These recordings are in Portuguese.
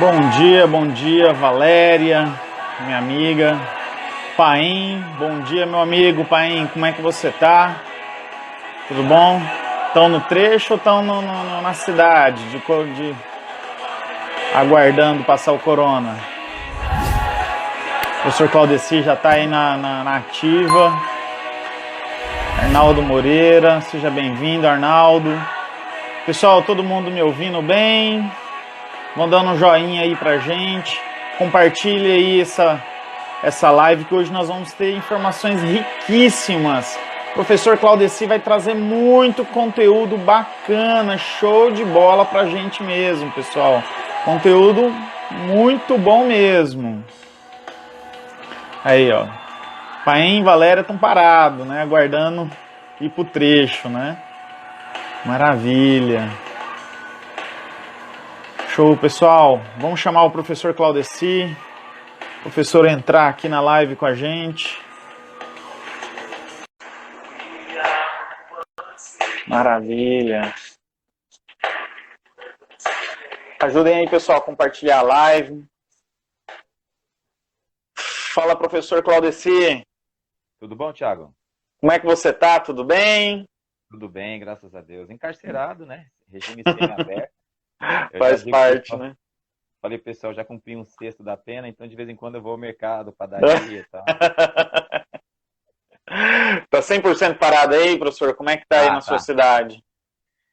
Bom dia, Valéria, minha amiga. Paim, bom dia, meu amigo. Paim, como é que você tá? Tudo bom? Estão no trecho ou estão na cidade, aguardando passar o corona? O professor Claudeci já está aí na ativa. Arnaldo Moreira, seja bem-vindo, Arnaldo. Pessoal, todo mundo me ouvindo bem? Mandando um joinha aí pra gente. Compartilhe aí essa live, que hoje nós vamos ter informações riquíssimas. O professor Claudeci vai trazer muito conteúdo bacana, show de bola pra gente mesmo, pessoal. Conteúdo muito bom mesmo. Aí, ó. Paim e Valéria estão parados, né? Aguardando ir pro trecho, né? Maravilha. Show, pessoal. Vamos chamar o professor Claudeci. O professor entrar aqui na live com a gente. Maravilha. Ajudem aí, pessoal, a compartilhar a live. Fala, professor Claudeci. Tudo bom, Thiago? Como é que você tá? Tudo bem? Tudo bem, graças a Deus. Encarcerado, né? Regime semi-aberto. Eu já Faz digo, parte, né? falei, pessoal, já cumpri um sexto da pena, então de vez em quando eu vou ao mercado, padaria e tal. Tá 100% parado aí, professor? Como é que tá aí na sua Tá. cidade?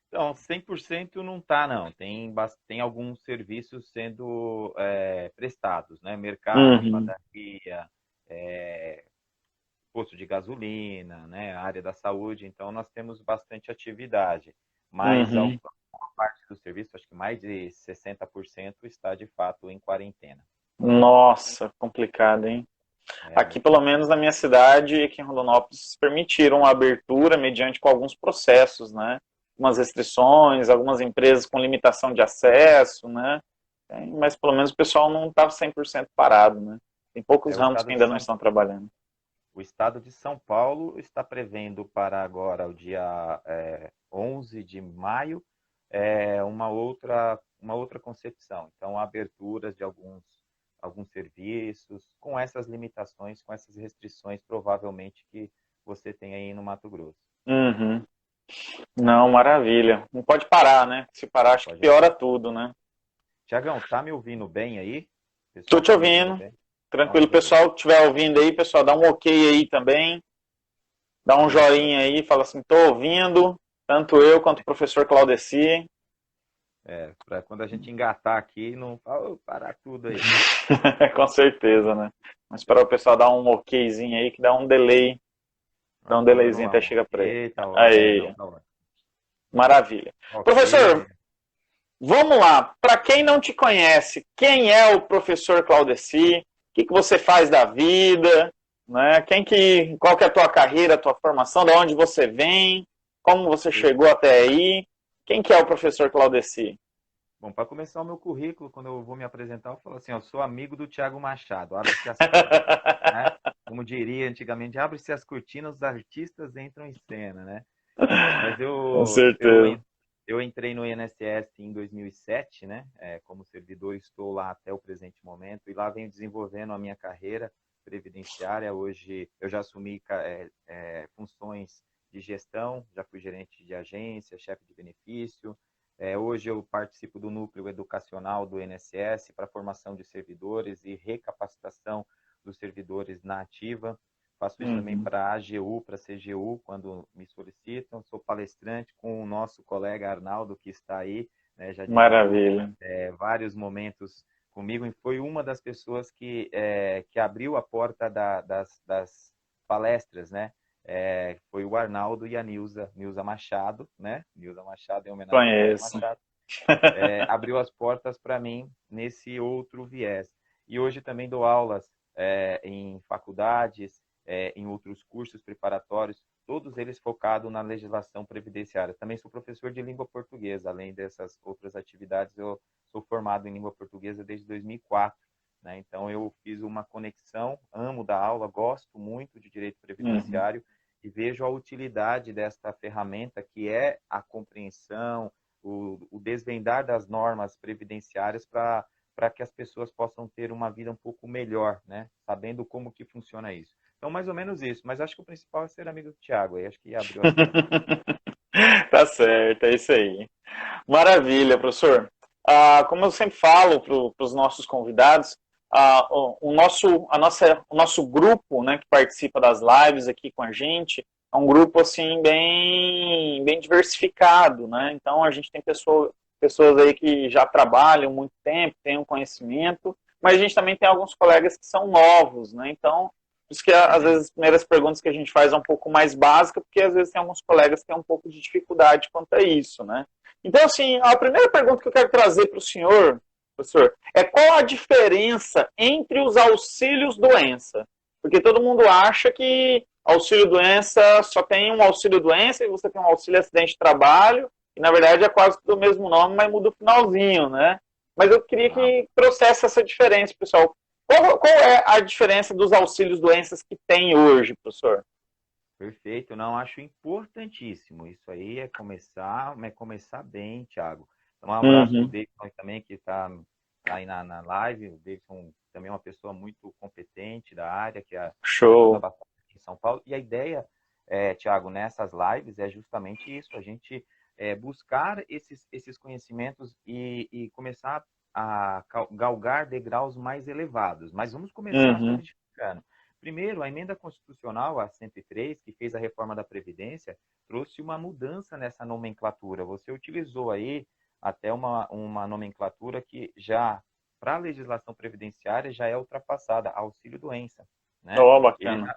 Então, 100% não tá, não. Tem alguns serviços sendo prestados, né? Mercado, Uhum, padaria, posto de gasolina, né? Área da saúde. Então, nós temos bastante atividade. Mas a uhum. parte do serviço, acho que mais de 60% está de fato em quarentena. Nossa, complicado, hein? É Aqui, muito pelo complicado. menos na minha cidade, aqui em Rondonópolis, permitiram a abertura mediante com alguns processos, né? Algumas restrições, algumas empresas com limitação de acesso, né? Mas pelo menos o pessoal não estava 100% parado, né? Tem poucos O ramos que estado de ainda não São estão trabalhando. O estado de São Paulo está prevendo para agora, o dia 11 de maio, uma outra concepção. Então, aberturas de alguns serviços, com essas limitações, com essas restrições, provavelmente, que você tem aí no Mato Grosso. Uhum. Não, maravilha. Não pode parar, né? Se parar, acho que Pode não. piora tudo, né? Tiagão, tá me ouvindo bem aí? O Tô pessoal te tá me ouvindo ouvindo. bem? Então, Tranquilo, beleza. pessoal que estiver ouvindo aí, pessoal, dá um ok aí também. Dá um Isso. joinha aí, fala assim, tô ouvindo, tanto eu quanto o professor Claudeci. Para quando a gente engatar aqui, não parar tudo aí. Com certeza, né? Mas para o pessoal dar um okzinho aí, que dá um delay. Dá Não, um tá dando delayzinho lá até um chegar para ele. ok, tá ó. Não, Aí, tá ó. maravilha. Ok. Professor, vamos lá. Para quem não te conhece, quem é o professor Claudeci? O que você faz da vida? Né? Qual que é a tua carreira, a tua formação? De onde você vem? Como você chegou até aí? Quem que é o professor Claudeci? Bom, para começar o meu currículo, quando eu vou me apresentar, eu falo assim, eu sou amigo do Tiago Machado, abre-se as portas, né? Como diria antigamente, abre-se as cortinas, os artistas entram em cena, né? Mas Com eu, eu, certeza. en- eu entrei no INSS em 2007, né? Como servidor, estou lá até o presente momento, e lá venho desenvolvendo a minha carreira previdenciária. Hoje eu já assumi funções de gestão, já fui gerente de agência, chefe de benefício. Hoje eu participo do núcleo educacional do INSS para formação de servidores e recapacitação dos servidores na ativa. Faço isso também Uhum. para a AGU, para a CGU, quando me solicitam. Sou palestrante com o nosso colega Arnaldo, que está aí, né, já dividiu Maravilha. vários momentos comigo, e foi uma das pessoas que abriu a porta das palestras, né? Foi o Arnaldo e a Nilza Machado, né? Nilza Machado, em homenagem ao Tiago Conheço. Machado, abriu as portas para mim nesse outro viés. E hoje também dou aulas em faculdades, em outros cursos preparatórios, todos eles focados na legislação previdenciária. Também sou professor de língua portuguesa, além dessas outras atividades, eu sou formado em língua portuguesa desde 2004. Né? Então, eu fiz uma conexão, amo dar aula, gosto muito de direito Uhum. previdenciário e vejo a utilidade desta ferramenta, que é a compreensão, o desvendar das normas previdenciárias para para que as pessoas possam ter uma vida um pouco melhor, né? Sabendo como que funciona isso. Então, mais ou menos isso. Mas acho que o principal é ser amigo do Thiago. Aí acho que abriu as portas. Tá certo, é isso aí. Maravilha, professor. Como eu sempre falo para os nossos convidados, o nosso grupo, né, que participa das lives aqui com a gente é um grupo assim bem diversificado, né? Então a gente tem pessoas aí que já trabalham muito tempo, têm um conhecimento, mas a gente também tem alguns colegas que são novos, né? Então, por isso que às vezes as primeiras perguntas que a gente faz é um pouco mais básica, porque às vezes tem alguns colegas que têm um pouco de dificuldade quanto a isso, né? Então, assim, a primeira pergunta que eu quero trazer para o senhor, professor, é qual a diferença entre os auxílios-doença? Porque todo mundo acha que auxílio-doença só tem um auxílio-doença e você tem um auxílio-acidente de trabalho, e na verdade é quase do mesmo nome, mas muda o finalzinho, né? Mas eu queria que trouxesse essa diferença, pessoal. Qual é a diferença dos auxílios-doenças que tem hoje, professor? Perfeito, não, acho importantíssimo. Isso aí é começar bem, Thiago. Então, um abraço para o Uhum. Davidson também, que está aí na live. O Davidson também é uma pessoa muito competente da área, que ajuda Show. bastante aqui em São Paulo. E a ideia, Thiago, nessas lives é justamente isso, a gente buscar esses conhecimentos e começar a galgar degraus mais elevados. Mas vamos começar Uhum. solidificando. Primeiro, a emenda constitucional, a 103, que fez a reforma da Previdência, trouxe uma mudança nessa nomenclatura. Você utilizou aí até uma nomenclatura que já, para a legislação previdenciária, já é ultrapassada, auxílio-doença. Né? Oh, Ele bacana.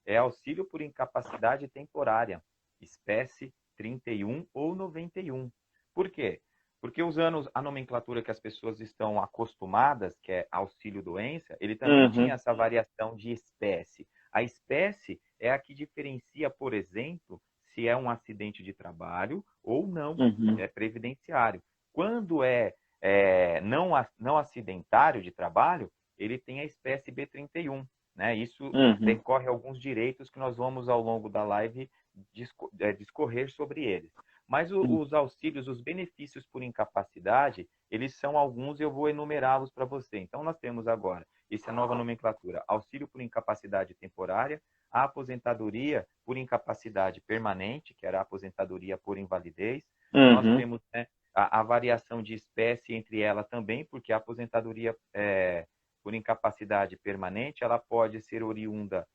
é auxílio por incapacidade temporária, espécie 31 ou 91. Por quê? Porque usando a nomenclatura que as pessoas estão acostumadas, que é auxílio-doença, ele também Uhum. tinha essa variação de espécie. A espécie é a que diferencia, por exemplo, se é um acidente de trabalho ou não, Uhum. é previdenciário. Quando não acidentário de trabalho, ele tem a espécie B31. Né? Isso Uhum. decorre alguns direitos que nós vamos, ao longo da live, discorrer sobre eles. Mas os auxílios, os benefícios por incapacidade, eles são alguns e eu vou enumerá-los para você. Então, nós temos agora, essa nova nomenclatura, auxílio por incapacidade temporária, a aposentadoria por incapacidade permanente, que era a aposentadoria por invalidez. Nós Uhum. temos, né, a variação de espécie entre ela também, porque a aposentadoria por incapacidade permanente, ela pode ser oriunda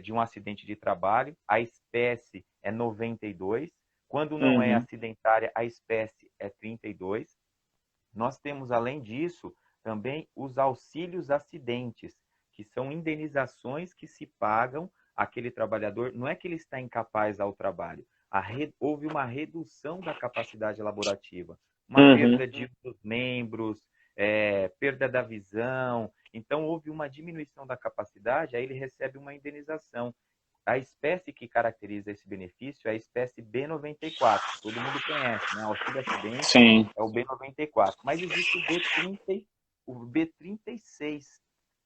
de um acidente de trabalho, a espécie é 92, quando não é Uhum. acidentária, a espécie é 32. Nós temos, além disso, também os auxílios acidentes, que são indenizações que se pagam àquele trabalhador. Não é que ele está incapaz ao trabalho, houve uma redução da capacidade laborativa, uma Uhum. perda de um dos membros, perda da visão. Então, houve uma diminuição da capacidade, aí ele recebe uma indenização. A espécie que caracteriza esse benefício é a espécie B94, que todo mundo conhece, né? Auxílio acidente Sim. é o B94. Mas existe o B36,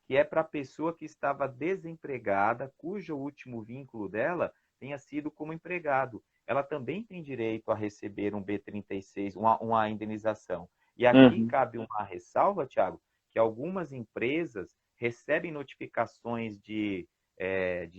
que é para a pessoa que estava desempregada, cujo último vínculo dela tenha sido como empregado. Ela também tem direito a receber um B36, uma indenização. E aqui Uhum. cabe uma ressalva, Thiago, que algumas empresas recebem notificações de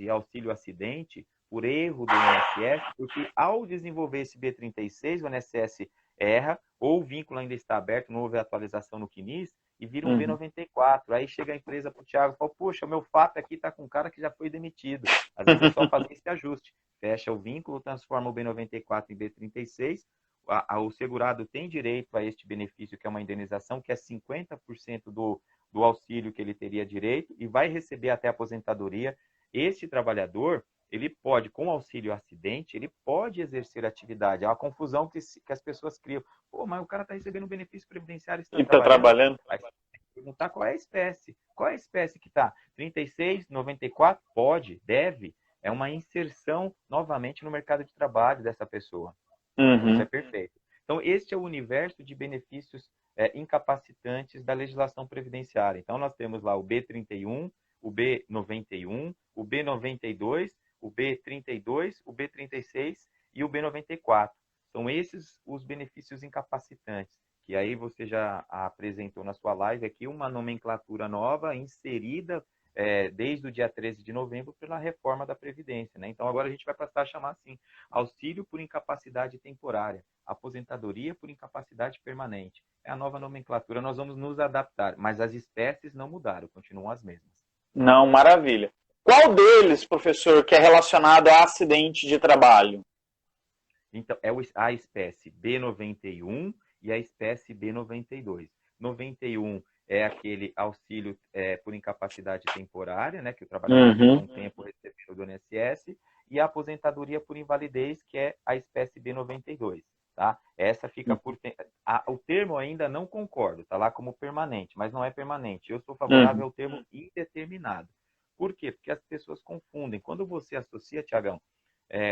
auxílio acidente por erro do INSS, porque ao desenvolver esse B36, o INSS erra, ou o vínculo ainda está aberto, não houve atualização no CNIS, e vira um Uhum. B94. Aí chega a empresa para o Thiago e fala, poxa, meu FAP aqui está com um cara que já foi demitido. Às vezes é só fazer esse ajuste. Fecha o vínculo, transforma o B94 em B36, o segurado tem direito a este benefício, que é uma indenização, que é 50% do auxílio que ele teria direito, e vai receber até a aposentadoria. Este trabalhador, ele pode, com auxílio acidente, ele pode exercer atividade. É uma confusão que as pessoas criam. Pô, mas o cara está recebendo um benefício previdenciário e está E tá trabalhando? trabalhando? Aí você tem que perguntar qual é a espécie. Qual é a espécie que está? 36, 94? Pode, deve. É uma inserção novamente no mercado de trabalho dessa pessoa. Então, isso é Uhum. perfeito. Então, este é o universo de benefícios incapacitantes da legislação previdenciária. Então, nós temos lá o B31, o B91, o B92, o B32, o B36 e o B94. São esses os benefícios incapacitantes. que aí você já apresentou na sua live aqui uma nomenclatura nova inserida desde o dia 13 de novembro pela reforma da Previdência, né? Então agora a gente vai passar a chamar assim, auxílio por incapacidade temporária, aposentadoria por incapacidade permanente. É a nova nomenclatura, nós vamos nos adaptar, mas as espécies não mudaram, continuam as mesmas. Não, maravilha. Qual deles, professor, que é relacionado a acidente de trabalho? Então, é a espécie B91 e a espécie B92. 91 é aquele auxílio por incapacidade temporária, né, que o trabalhador ficou um tempo recebendo do INSS, e a aposentadoria por invalidez, que é a espécie B92. Tá? Essa fica por... O termo ainda não concordo, está lá como permanente, mas não é permanente. Eu sou favorável ao termo indeterminado. Por quê? Porque as pessoas confundem. Quando você associa, Tiagão,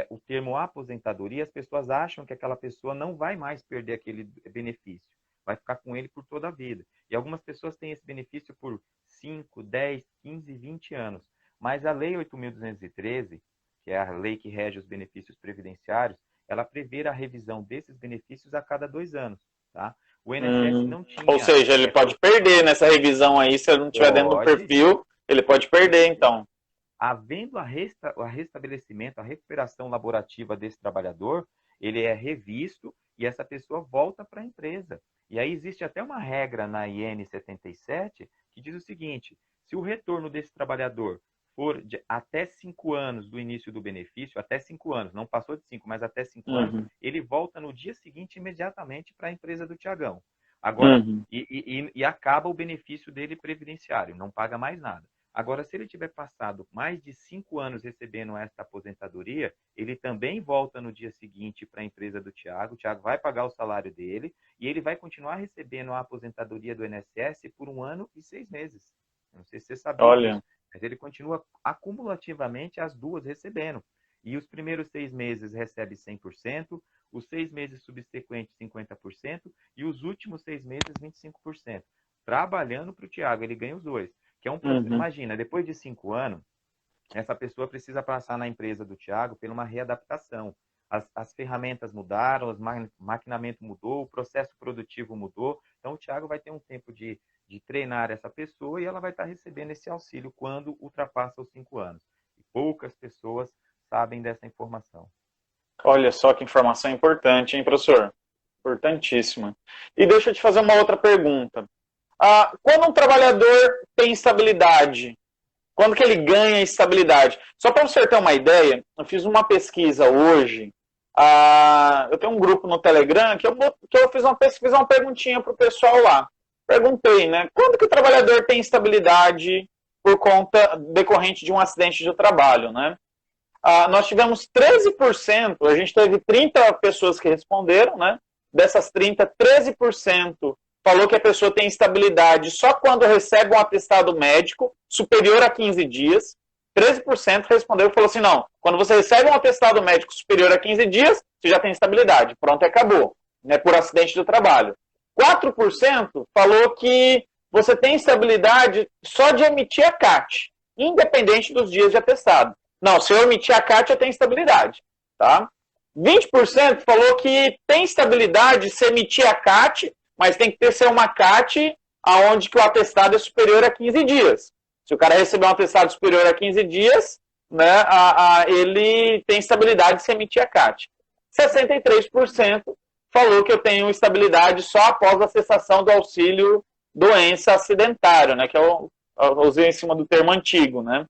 o termo aposentadoria, as pessoas acham que aquela pessoa não vai mais perder aquele benefício, vai ficar com ele por toda a vida. E algumas pessoas têm esse benefício por 5, 10, 15, 20 anos. Mas a Lei 8.213, que é a lei que rege os benefícios previdenciários, ela prevê a revisão desses benefícios a cada 2 anos. Tá? O INSS não tinha... Ou seja, ele pode perder nessa revisão aí, se ele não estiver dentro do perfil, ele pode perder, então. Havendo o restabelecimento, a recuperação laborativa desse trabalhador, ele é revisto e essa pessoa volta para a empresa. E aí existe até uma regra na IN 77 que diz o seguinte: se o retorno desse trabalhador for de até 5 anos do início do benefício, até 5 anos, não passou de 5, mas até 5 anos, ele volta no dia seguinte imediatamente para a empresa do Tiagão. Agora, e acaba o benefício dele previdenciário, não paga mais nada. Agora, se ele tiver passado mais de 5 anos recebendo esta aposentadoria, ele também volta no dia seguinte para a empresa do Tiago. O Tiago vai pagar o salário dele e ele vai continuar recebendo a aposentadoria do INSS por 1 ano e 6 meses. Não sei se você sabia disso, mas ele continua acumulativamente as duas recebendo. E os primeiros 6 meses recebe 100%, os 6 meses subsequentes 50% e os últimos 6 meses 25%. Trabalhando para o Tiago, ele ganha os dois. Que é um processo. Imagina, depois de 5 anos, essa pessoa precisa passar na empresa do Tiago por uma readaptação. As ferramentas mudaram, o maquinamento mudou, o processo produtivo mudou. Então, o Tiago vai ter um tempo de treinar essa pessoa e ela vai estar recebendo esse auxílio quando ultrapassa os 5 anos. E poucas pessoas sabem dessa informação. Olha só que informação importante, hein, professor? Importantíssima. E deixa eu te fazer uma outra pergunta. Quando um trabalhador tem estabilidade, quando que ele ganha estabilidade? Só para você ter uma ideia, eu fiz uma pesquisa hoje, eu tenho um grupo no Telegram que eu fiz uma perguntinha para o pessoal lá. Perguntei, né? Quando que o trabalhador tem estabilidade por conta decorrente de um acidente de trabalho, né? Nós tivemos 13%, a gente teve 30 pessoas que responderam, né? Dessas 30, 13% falou que a pessoa tem estabilidade só quando recebe um atestado médico superior a 15 dias. 13% respondeu e falou assim, não, quando você recebe um atestado médico superior a 15 dias, você já tem estabilidade. Pronto, acabou. Né, por acidente do trabalho. 4% falou que você tem estabilidade só de emitir a CAT, independente dos dias de atestado. Não, se eu emitir a CAT, eu tenho estabilidade. Tá? 20% falou que tem estabilidade se emitir a CAT, mas tem que ser uma CAT onde que o atestado é superior a 15 dias. Se o cara receber um atestado superior a 15 dias, né, ele tem estabilidade se emitir a CAT. 63% falou que eu tenho estabilidade só após a cessação do auxílio doença acidentário, né, que eu usei em cima do termo antigo, né?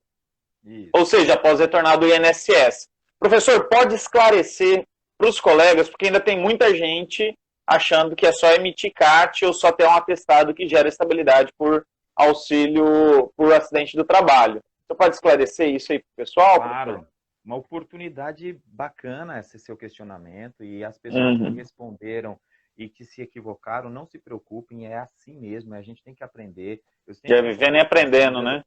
Isso. Ou seja, após retornar do INSS. Professor, pode esclarecer para os colegas, porque ainda tem muita gente achando que é só emitir CAT ou só ter um atestado que gera estabilidade por auxílio por acidente do trabalho. Você pode esclarecer isso aí para o pessoal? Claro. Professor? Uma oportunidade bacana esse seu questionamento, e as pessoas que responderam e que se equivocaram, não se preocupem, é assim mesmo, a gente tem que aprender. Já vivendo e aprendendo, né?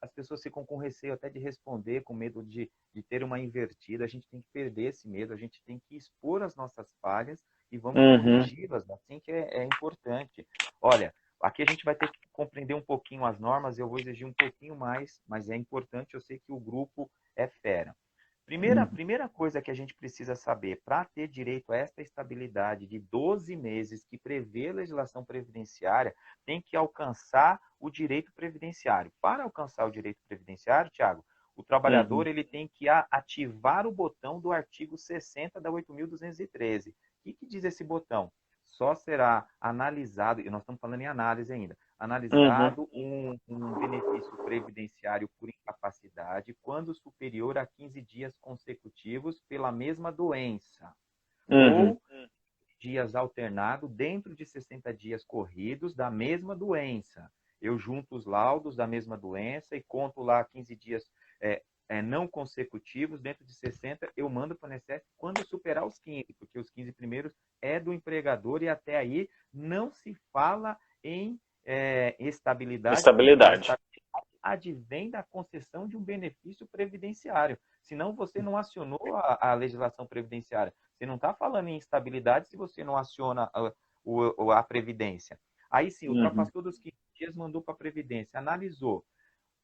As pessoas ficam com receio até de responder, com medo de ter uma invertida. A gente tem que perder esse medo, a gente tem que expor as nossas falhas e vamos corrigi-las, assim que é importante. Olha, aqui a gente vai ter que compreender um pouquinho as normas, eu vou exigir um pouquinho mais, mas é importante, eu sei que o grupo é fera. Primeira coisa que a gente precisa saber, para ter direito a esta estabilidade de 12 meses que prevê a legislação previdenciária, tem que alcançar o direito previdenciário. Para alcançar o direito previdenciário, Tiago, o trabalhador ele tem que ativar o botão do artigo 60 da 8.213. O que diz esse botão? Só será analisado, e nós estamos falando em análise ainda, analisado um benefício previdenciário por incapacidade quando superior a 15 dias consecutivos pela mesma doença. Ou dias alternado dentro de 60 dias corridos da mesma doença. Eu junto os laudos da mesma doença e conto lá 15 dias não consecutivos, dentro de 60, eu mando para o INSS quando superar os 15, porque os 15 primeiros é do empregador e até aí não se fala em estabilidade. Estabilidade. Advém da concessão de um benefício previdenciário. Senão você não acionou a legislação previdenciária. Você não está falando em estabilidade se você não aciona a Previdência. Aí sim, ultrapassou dos 15 dias, mandou para a Previdência, analisou.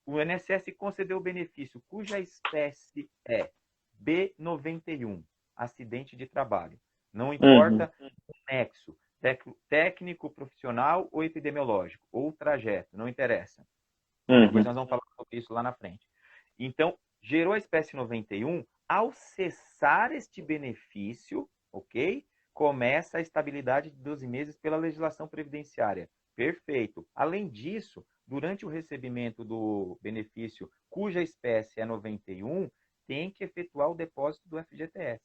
O INSS concedeu o benefício cuja espécie é B91, acidente de trabalho. Não importa o nexo, técnico, profissional ou epidemiológico, ou trajeto, não interessa. Depois nós vamos falar sobre isso lá na frente. Então, gerou a espécie 91, ao cessar este benefício, ok? Começa a estabilidade de 12 meses pela legislação previdenciária. Perfeito. Além disso, durante o recebimento do benefício cuja espécie é 91, tem que efetuar o depósito do FGTS.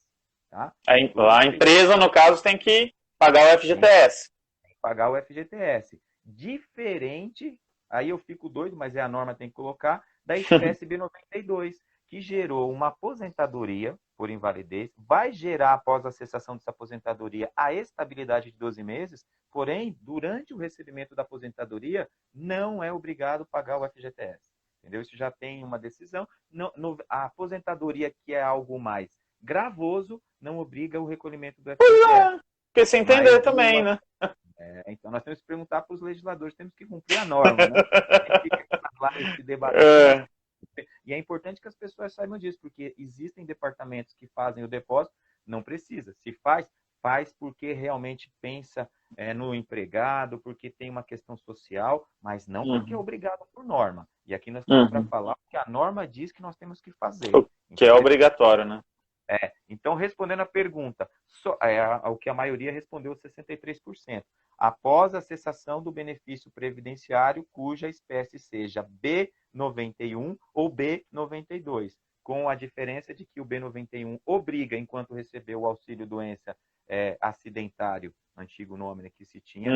Tá? A empresa, no caso, tem que pagar o FGTS. Tem que pagar o FGTS. Diferente, aí eu fico doido, mas a norma tem que colocar, da espécie B92, que gerou uma aposentadoria por invalidez, vai gerar, após a cessação dessa aposentadoria, a estabilidade de 12 meses, porém, durante o recebimento da aposentadoria, não é obrigado a pagar o FGTS. Entendeu? Isso já tem uma decisão. A aposentadoria, que é algo mais gravoso, não obriga o recolhimento do FGTS. Porque se entender também, né? Então, nós temos que perguntar para os legisladores, temos que cumprir a norma, né? Esse debate. E é importante que as pessoas saibam disso, porque existem departamentos que fazem o depósito, não precisa. Se faz porque realmente pensa no empregado, porque tem uma questão social, mas não porque é obrigado por norma. E aqui nós estamos para falar que a norma diz que nós temos que fazer. Que é obrigatório, né? Então, respondendo a pergunta, o que a maioria respondeu, 63%. Após a cessação do benefício previdenciário, cuja espécie seja B91 ou B92, com a diferença de que o B91 obriga, enquanto recebeu o auxílio-doença acidentário, antigo nome que se tinha,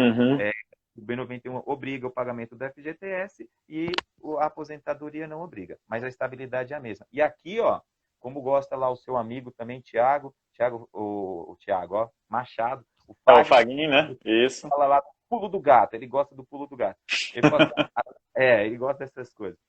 o B91 obriga o pagamento do FGTS e a aposentadoria não obriga, mas a estabilidade é a mesma. E aqui, ó, como gosta lá o seu amigo também, Tiago, Machado, o Fagin, né? Isso. Fala lá do pulo do gato, ele gosta do pulo do gato. Ele gosta dessas coisas.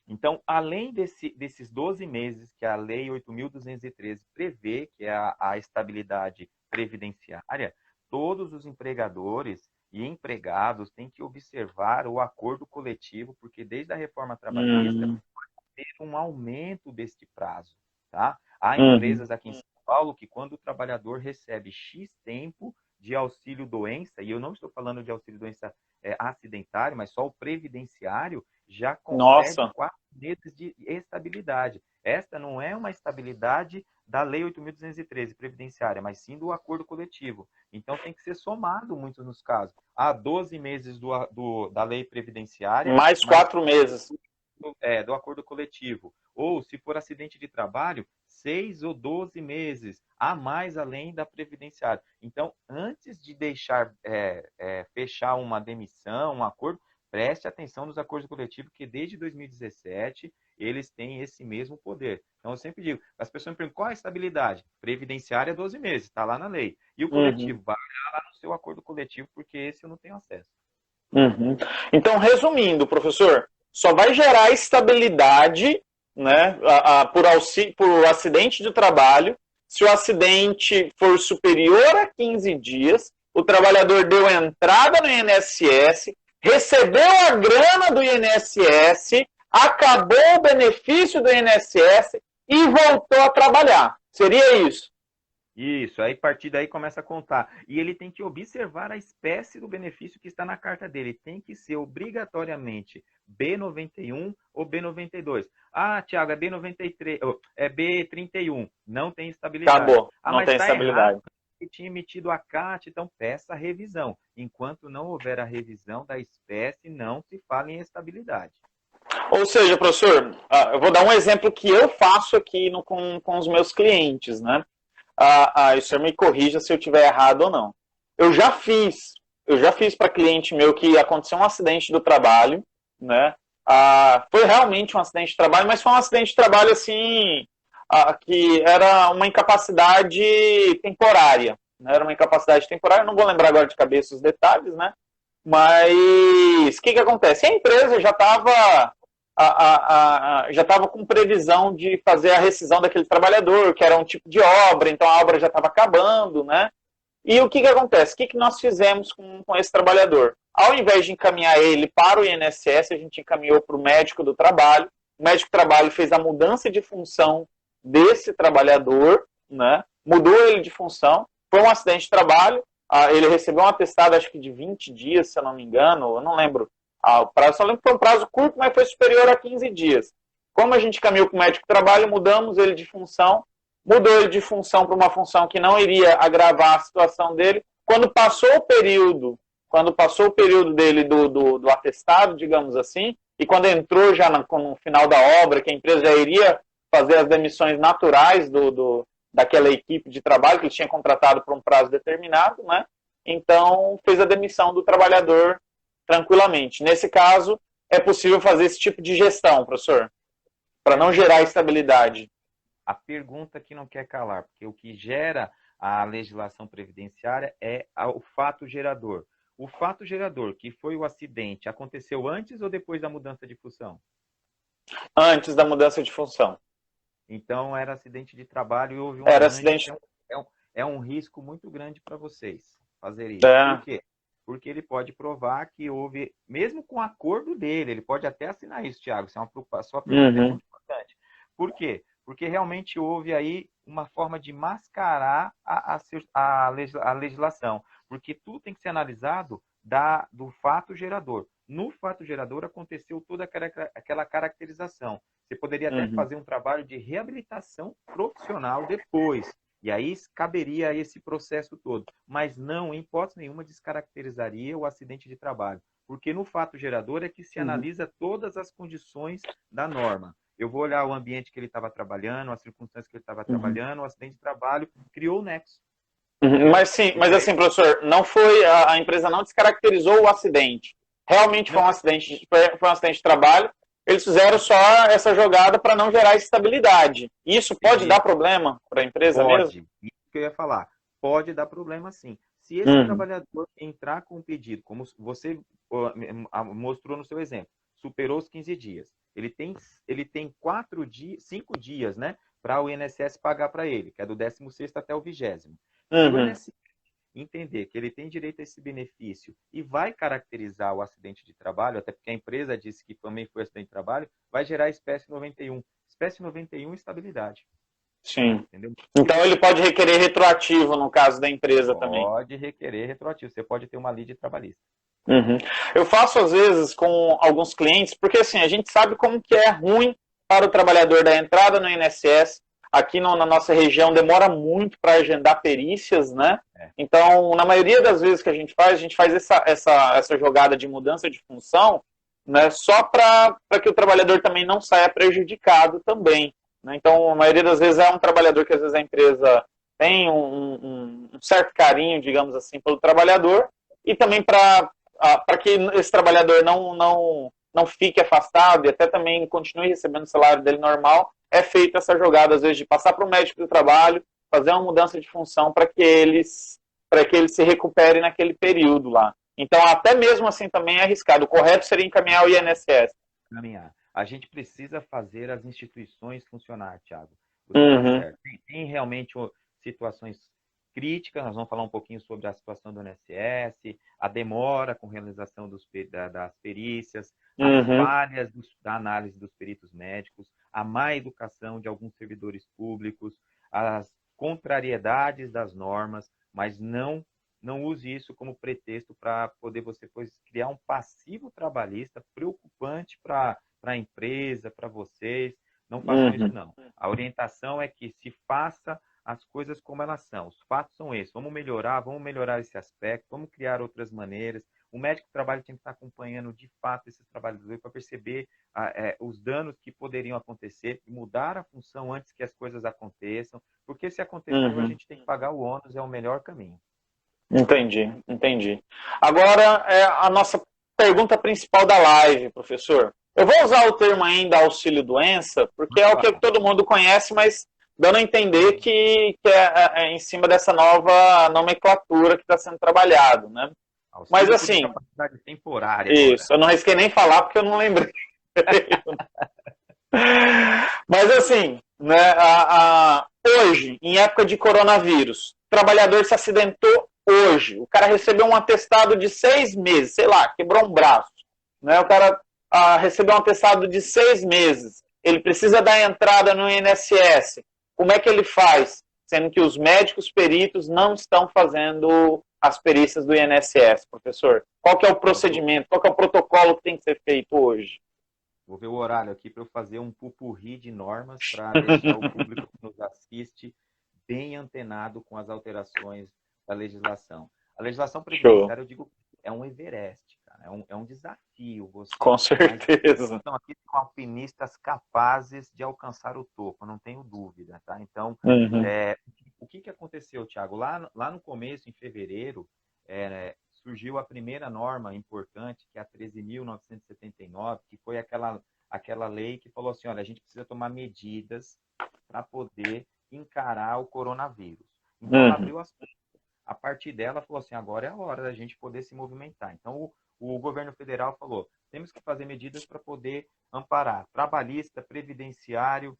Então, além desses 12 meses que a Lei 8.213 prevê, que é a estabilidade previdenciária, todos os empregadores e empregados têm que observar o acordo coletivo, porque desde a reforma trabalhista vai ter um aumento deste prazo. Tá? Há empresas aqui em São Paulo que, quando o trabalhador recebe X tempo de auxílio-doença, e eu não estou falando de auxílio-doença acidentário, mas só o previdenciário, já concede 4 meses de estabilidade. Esta não é uma estabilidade da Lei 8.213, previdenciária, mas sim do acordo coletivo. Então, tem que ser somado, muitos nos casos. Há 12 meses da Lei Previdenciária. Mais 4 meses. Do acordo coletivo. Ou, se for acidente de trabalho, 6 ou 12 meses, a mais além da previdenciária. Então, antes de deixar fechar uma demissão, um acordo, preste atenção nos acordos coletivos, que desde 2017 eles têm esse mesmo poder. Então, eu sempre digo, as pessoas me perguntam, qual é a estabilidade? Previdenciária, 12 meses, está lá na lei. E o coletivo, vai lá no seu acordo coletivo, porque esse eu não tenho acesso. Então, resumindo, professor, só vai gerar estabilidade, né, por acidente de trabalho, se o acidente for superior a 15 dias, o trabalhador deu entrada no INSS, recebeu a grana do INSS, acabou o benefício do INSS e voltou a trabalhar. Seria isso? Isso, aí a partir daí começa a contar. E ele tem que observar a espécie do benefício que está na carta dele. Tem que ser obrigatoriamente B91 ou B92. Ah, Thiago, é B93, é B31. Não tem estabilidade. Acabou, Ah, não mas tem está estabilidade. errado. Ele tinha emitido a CAT, então peça a revisão. Enquanto não houver a revisão da espécie, não se fala em estabilidade. Ou seja, professor, eu vou dar um exemplo que eu faço aqui com os meus clientes, né? O senhor me corrija se eu estiver errado ou não. Eu já fiz para cliente meu que aconteceu um acidente do trabalho, né? Foi realmente um acidente de trabalho, mas foi um acidente de trabalho assim, que era uma incapacidade temporária, né? Era uma incapacidade temporária, não vou lembrar agora de cabeça os detalhes, né? Mas o que acontece? A empresa já estava com previsão de fazer a rescisão daquele trabalhador, que era um tipo de obra, então a obra já estava acabando, né? E o que acontece? O que nós fizemos com esse trabalhador? Ao invés de encaminhar ele para o INSS, a gente encaminhou para o médico do trabalho. O médico do trabalho fez a mudança de função desse trabalhador, né? Mudou ele de função. Foi um acidente de trabalho. Ele recebeu um atestado, acho que de 20 dias, se eu não me engano. Eu não lembro o prazo. Só lembro que foi um prazo curto, mas foi superior a 15 dias. Como a gente encaminhou para o médico do trabalho, mudamos ele de função. Mudou ele de função para uma função que não iria agravar a situação dele. Quando passou o período dele do atestado, digamos assim, e quando entrou já no final da obra, que a empresa já iria fazer as demissões naturais daquela equipe de trabalho que ele tinha contratado por um prazo determinado, né? Então fez a demissão do trabalhador tranquilamente. Nesse caso, é possível fazer esse tipo de gestão, professor, para não gerar estabilidade. A pergunta que não quer calar, porque o que gera a legislação previdenciária é o fato gerador. O fato gerador, que foi o acidente, aconteceu antes ou depois da mudança de função? Antes da mudança de função. Então, era acidente de trabalho e houve um Era arranjo. acidente. É um risco muito grande para vocês fazer isso. É. Por quê? Porque ele pode provar que houve, mesmo com acordo dele, ele pode até assinar isso, Thiago. Isso é uma sua pergunta é muito importante. Por quê? Porque realmente houve aí uma forma de mascarar a legislação. Porque tudo tem que ser analisado do fato gerador. No fato gerador aconteceu toda aquela caracterização. Você poderia até fazer um trabalho de reabilitação profissional depois. E aí caberia esse processo todo. Mas não, em hipótese nenhuma, descaracterizaria o acidente de trabalho. Porque no fato gerador é que se analisa todas as condições da norma. Eu vou olhar o ambiente que ele estava trabalhando, as circunstâncias que ele estava trabalhando, o acidente de trabalho, criou o nexo. Mas assim, professor, não foi a empresa não descaracterizou o acidente. Realmente foi um acidente de trabalho. Eles fizeram só essa jogada para não gerar estabilidade. Isso pode dar problema para a empresa mesmo? Pode. Isso que eu ia falar. Pode dar problema, sim. Se esse trabalhador entrar com um pedido, como você mostrou no seu exemplo, superou os 15 dias, ele tem 5 dias, né, para o INSS pagar para ele, que é do 16º até o 20º. Se o INSS entender que ele tem direito a esse benefício e vai caracterizar o acidente de trabalho, até porque a empresa disse que também foi acidente de trabalho, vai gerar espécie 91. Espécie 91, estabilidade. Sim. Entendeu? Então ele pode requerer retroativo no caso da empresa também. Pode requerer retroativo. Você pode ter uma lide trabalhista. Eu faço às vezes com alguns clientes, porque assim, a gente sabe como que é ruim para o trabalhador da entrada no INSS. Aqui na nossa região demora muito para agendar perícias, né? Então, na maioria das vezes que a gente faz essa jogada de mudança de função, né, só para que o trabalhador também não saia prejudicado também. Né? Então, a maioria das vezes é um trabalhador que às vezes a empresa tem um certo carinho, digamos assim, pelo trabalhador, e também para que esse trabalhador não fique afastado e até também continue recebendo o salário dele normal, é feita essa jogada, às vezes, de passar para o médico do trabalho, fazer uma mudança de função para que eles se recuperem naquele período lá. Então, até mesmo assim também é arriscado. O correto seria encaminhar o INSS. A gente precisa fazer as instituições funcionar, Thiago. Você está certo. Tem realmente situações críticas, nós vamos falar um pouquinho sobre a situação do INSS, a demora com realização das perícias, as falhas da análise dos peritos médicos, a má educação de alguns servidores públicos, as contrariedades das normas, mas não use isso como pretexto para poder você pois, criar um passivo trabalhista preocupante para a empresa, para vocês. Não façam isso, não. A orientação é que se faça as coisas como elas são. Os fatos são esses. Vamos melhorar esse aspecto, vamos criar outras maneiras. O médico do trabalho tem que estar acompanhando, de fato, esses trabalhadores para perceber os danos que poderiam acontecer e mudar a função antes que as coisas aconteçam. Porque se aconteceu, a gente tem que pagar o ônus, é o melhor caminho. Entendi. Agora, a nossa pergunta principal da live, professor. Eu vou usar o termo ainda auxílio-doença, porque é o que todo mundo conhece, mas dando a entender que é em cima dessa nova nomenclatura que está sendo trabalhado, né? Mas assim... capacidade temporária. Isso, agora. Eu não risquei nem falar porque eu não lembrei. Mas assim, né, hoje, em época de coronavírus, o trabalhador se acidentou hoje, o cara recebeu um atestado de 6 meses, sei lá, quebrou um braço, né? O cara recebeu um atestado de 6 meses, ele precisa dar entrada no INSS, como é que ele faz? Sendo que os médicos peritos não estão fazendo as perícias do INSS, professor. Qual que é o procedimento, qual que é o protocolo que tem que ser feito hoje? Vou ver o horário aqui para eu fazer um pupurri de normas para deixar o público que nos assiste bem antenado com as alterações da legislação. A legislação previdenciária, eu digo, é um Everest, cara. É um desafio. Você com certeza. Então, aqui são alpinistas capazes de alcançar o topo, não tenho dúvida, tá? Então, o que aconteceu, Thiago? Lá no começo, em fevereiro, surgiu a primeira norma importante, que é a 13.979, que foi aquela lei que falou assim, olha, a gente precisa tomar medidas para poder encarar o coronavírus. Então, ela abriu as portas. A partir dela, falou assim, agora é a hora da gente poder se movimentar. Então, o governo federal falou, temos que fazer medidas para poder amparar trabalhista, previdenciário,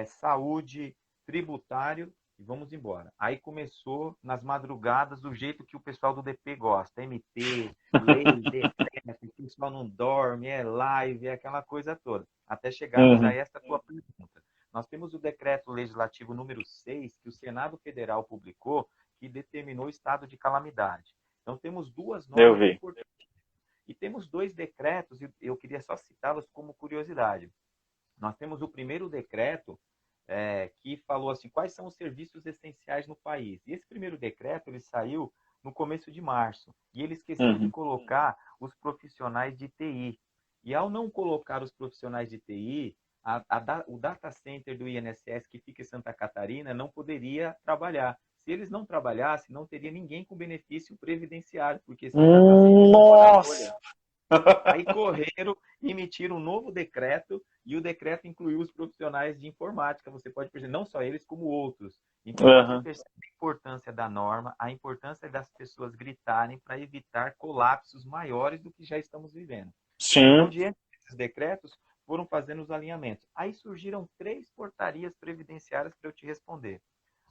saúde, tributário, e vamos embora. Aí começou, nas madrugadas, do jeito que o pessoal do DP gosta, MP, lei, decreto, o pessoal não dorme, é live, é aquela coisa toda. Até chegarmos a essa tua pergunta. Nós temos o decreto legislativo número 6, que o Senado Federal publicou, que determinou o estado de calamidade. Então, temos duas normas importantes. E temos 2 decretos, e eu queria só citá-los como curiosidade. Nós temos o primeiro decreto, que falou assim, quais são os serviços essenciais no país. E esse primeiro decreto, ele saiu no começo de março. E ele esqueceu de colocar os profissionais de TI. E ao não colocar os profissionais de TI, o data center do INSS, que fica em Santa Catarina, não poderia trabalhar. Se eles não trabalhassem, não teria ninguém com benefício previdenciário, porque esse nossa! Aí correram, emitiram um novo decreto, e o decreto incluiu os profissionais de informática. Você pode perceber, não só eles, como outros. Então, você percebe a importância da norma, a importância das pessoas gritarem para evitar colapsos maiores do que já estamos vivendo. Sim. Então, diante desses decretos, foram fazendo os alinhamentos. Aí surgiram 3 portarias previdenciárias para eu te responder.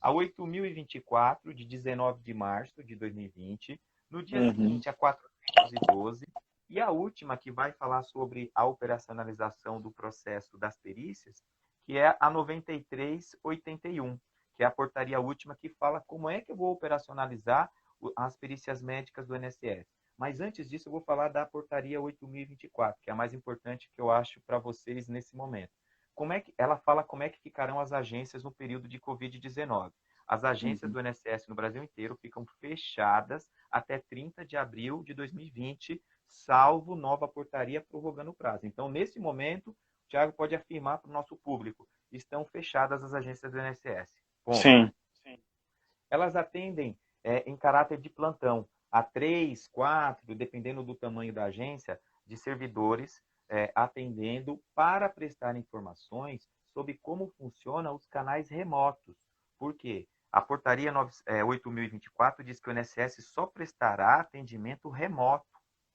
A 8.024, de 19 de março de 2020, no dia seguinte, a 412, e a última, que vai falar sobre a operacionalização do processo das perícias, que é a 9381, que é a portaria última que fala como é que eu vou operacionalizar as perícias médicas do INSS. Mas antes disso, eu vou falar da portaria 8.024, que é a mais importante que eu acho para vocês nesse momento. Ela fala como é que ficarão as agências no período de Covid-19. As agências do INSS no Brasil inteiro ficam fechadas até 30 de abril de 2020, salvo nova portaria prorrogando o prazo. Então, nesse momento, o Thiago pode afirmar para o nosso público, estão fechadas as agências do INSS. Sim. Elas atendem em caráter de plantão, a 3, 4, dependendo do tamanho da agência, de servidores atendendo para prestar informações sobre como funcionam os canais remotos. Por quê? A portaria 8.024 diz que o INSS só prestará atendimento remoto,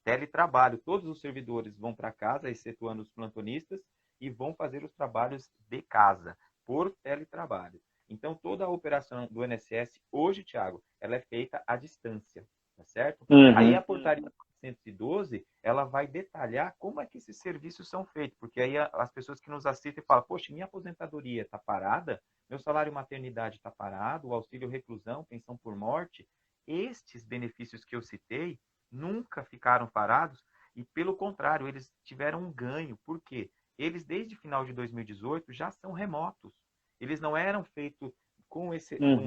teletrabalho. Todos os servidores vão para casa, excetuando os plantonistas, e vão fazer os trabalhos de casa, por teletrabalho. Então, toda a operação do INSS hoje, Thiago, ela é feita à distância, tá certo? Aí a portaria 412, ela vai detalhar como é que esses serviços são feitos, porque aí as pessoas que nos assistem falam, poxa, minha aposentadoria está parada, meu salário maternidade está parado, o auxílio reclusão, pensão por morte, estes benefícios que eu citei nunca ficaram parados e, pelo contrário, eles tiveram um ganho. Por quê? Eles, desde final de 2018, já são remotos. Eles não eram feitos com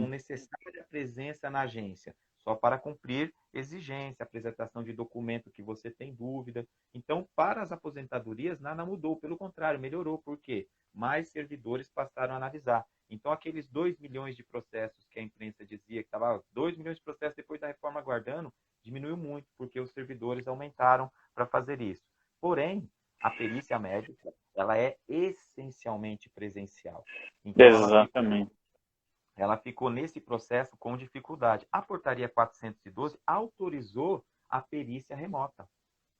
necessária presença na agência, só para cumprir exigência, apresentação de documento que você tem dúvida. Então, para as aposentadorias, nada mudou, pelo contrário, melhorou. Por quê? Mais servidores passaram a analisar. Então, aqueles 2 milhões de processos que a imprensa dizia que estava 2 milhões de processos depois da reforma aguardando, diminuiu muito, porque os servidores aumentaram para fazer isso. Porém, a perícia médica, ela é essencialmente presencial. Então, Exatamente. ela ficou nesse processo com dificuldade. A portaria 412 autorizou a perícia remota.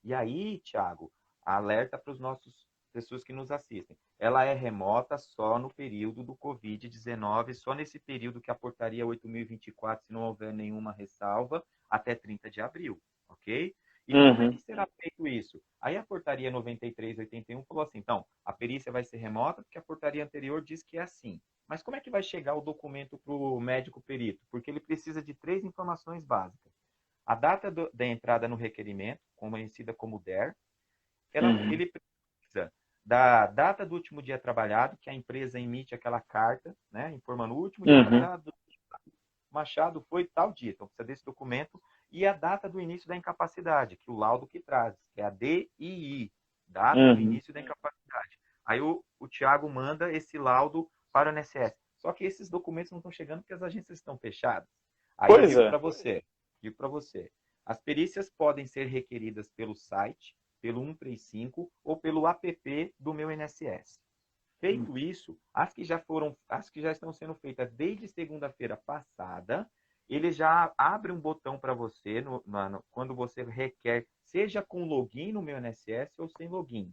E aí, Thiago, alerta para os nossos pessoas que nos assistem. Ela é remota só no período do Covid-19, só nesse período que a portaria 8.024, se não houver nenhuma ressalva, até 30 de abril, ok? E como é que será feito isso? Aí a portaria 93/81 falou assim, então, a perícia vai ser remota, porque a portaria anterior diz que é assim. Mas como é que vai chegar o documento para o médico perito? Porque ele precisa de 3 informações básicas. A data da entrada no requerimento, conhecida como DER, ele precisa da data do último dia trabalhado, que a empresa emite aquela carta, né, informando o último dia trabalhado, Machado foi tal dia, então precisa desse documento, e a data do início da incapacidade, que o laudo que traz, que é a DII, data do início da incapacidade. Aí o Thiago manda esse laudo para o INSS. Só que esses documentos não estão chegando porque as agências estão fechadas. Aí eu digo para você, as perícias podem ser requeridas pelo site, pelo 135 ou pelo app do meu INSS. Feito isso, as que já estão sendo feitas desde segunda-feira passada, ele já abre um botão para você quando você requer, seja com login no meu INSS ou sem login.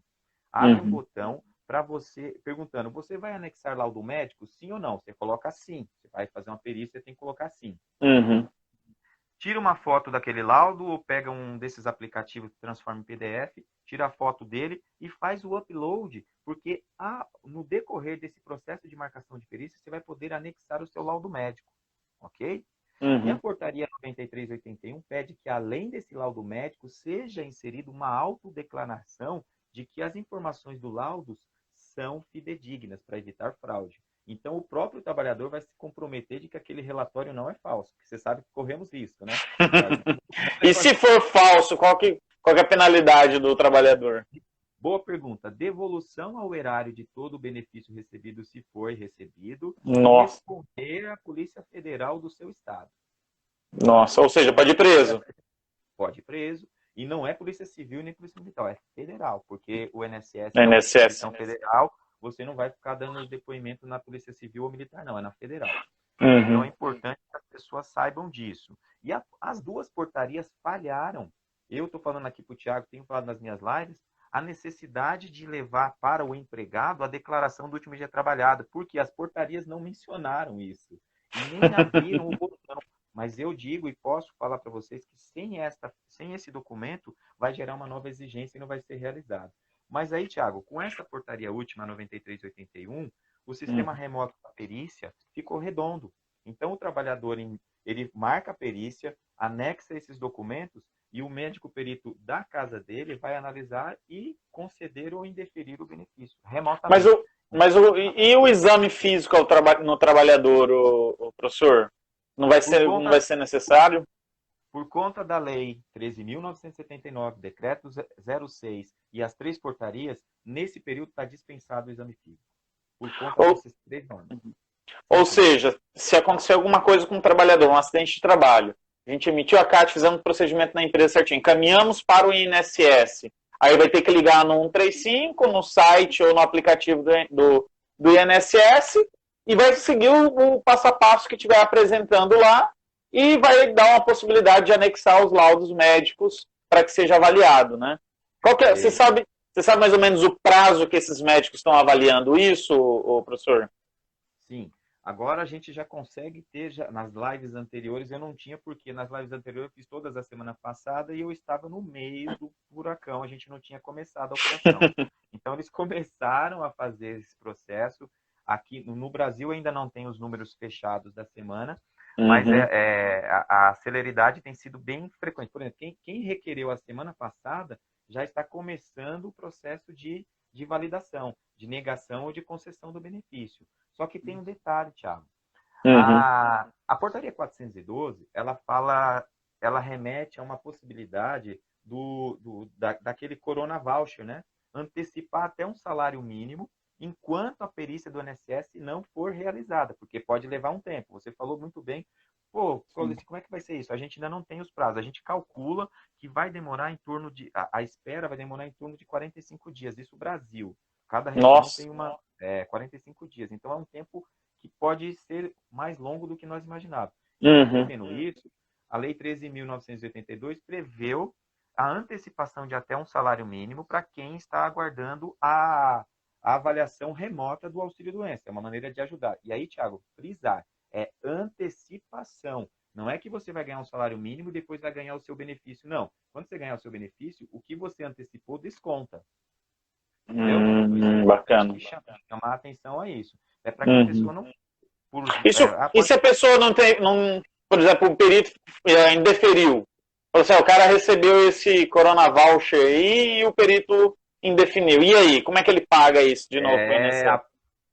Abre um botão para você, perguntando, você vai anexar laudo médico, sim ou não? Você coloca sim. Você vai fazer uma perícia, tem que colocar sim. Tira uma foto daquele laudo ou pega um desses aplicativos que transforma em PDF, tira a foto dele e faz o upload, porque no decorrer desse processo de marcação de perícia, você vai poder anexar o seu laudo médico, ok? E a portaria 93/81 pede que, além desse laudo médico, seja inserida uma autodeclaração de que as informações do laudo são fidedignas para evitar fraude. Então, o próprio trabalhador vai se comprometer de que aquele relatório não é falso, porque você sabe que corremos risco, né? E se for falso, qual que é a penalidade do trabalhador? Boa pergunta. Devolução ao erário de todo o benefício recebido, se for recebido, e responder à Polícia Federal do seu estado. Nossa, ou seja, pode ir preso. Pode ir preso. E não é Polícia Civil nem Polícia Militar, é federal, porque o INSS é uma instituição federal, você não vai ficar dando depoimento na Polícia Civil ou Militar, não, é na federal. Então é importante que as pessoas saibam disso. E as duas portarias falharam. Eu estou falando aqui para o Thiago, tenho falado nas minhas lives, a necessidade de levar para o empregado a declaração do último dia trabalhado, porque as portarias não mencionaram isso. E nem abriram o botão. Mas eu digo e posso falar para vocês que sem esse documento vai gerar uma nova exigência e não vai ser realizado. Mas aí, Thiago, com essa portaria última, 93/81, o sistema remoto da perícia ficou redondo. Então, o trabalhador, ele marca a perícia, anexa esses documentos e o médico perito da casa dele vai analisar e conceder ou indeferir o benefício remotamente. E o exame físico no trabalhador, o professor? Não vai ser necessário? Por conta da Lei 13.979, Decreto 06 e as 3 portarias, nesse período está dispensado o exame físico. Por conta desses 3 normas. Ou seja, se acontecer alguma coisa com o trabalhador, um acidente de trabalho, a gente emitiu a carta, fizemos o procedimento na empresa certinho, encaminhamos para o INSS, aí vai ter que ligar no 135, no site ou no aplicativo do INSS e vai seguir o passo a passo que estiver apresentando lá e vai dar uma possibilidade de anexar os laudos médicos para que seja avaliado, né? Você sabe mais ou menos o prazo que esses médicos estão avaliando isso, professor? Sim. Agora a gente já consegue ter, nas lives anteriores eu não tinha, porque nas lives anteriores eu fiz todas a semana passada e eu estava no meio do furacão, a gente não tinha começado a operação. Então eles começaram a fazer esse processo. Aqui no Brasil ainda não tem os números fechados da semana, mas a celeridade tem sido bem frequente. Por exemplo, quem requereu a semana passada já está começando o processo de validação, de negação ou de concessão do benefício. Só que tem um detalhe, Thiago. A portaria 412, ela remete a uma possibilidade daquele Corona Voucher, né? Antecipar até um salário mínimo enquanto a perícia do INSS não for realizada, porque pode levar um tempo. Você falou muito bem. Pô, como é que vai ser isso? A gente ainda não tem os prazos. A gente calcula que vai demorar em torno de... A espera vai demorar em torno de 45 dias. Isso Brasil. Cada região tem 45 dias. Então, é um tempo que pode ser mais longo do que nós imaginávamos. Prevendo isso, a Lei 13.982 preveu a antecipação de até um salário mínimo para quem está aguardando a avaliação remota do auxílio-doença. É uma maneira de ajudar. E aí, Thiago, frisar, é antecipação. Não é que você vai ganhar um salário mínimo e depois vai ganhar o seu benefício. Não. Quando você ganhar o seu benefício, o que você antecipou desconta. Bacana. Chamar atenção a isso. É para que a pessoa não... E se a pessoa não tem... por exemplo, o perito indeferiu. O cara recebeu esse Corona Voucher aí e o perito indefiniu. E aí, como é que ele paga isso de novo?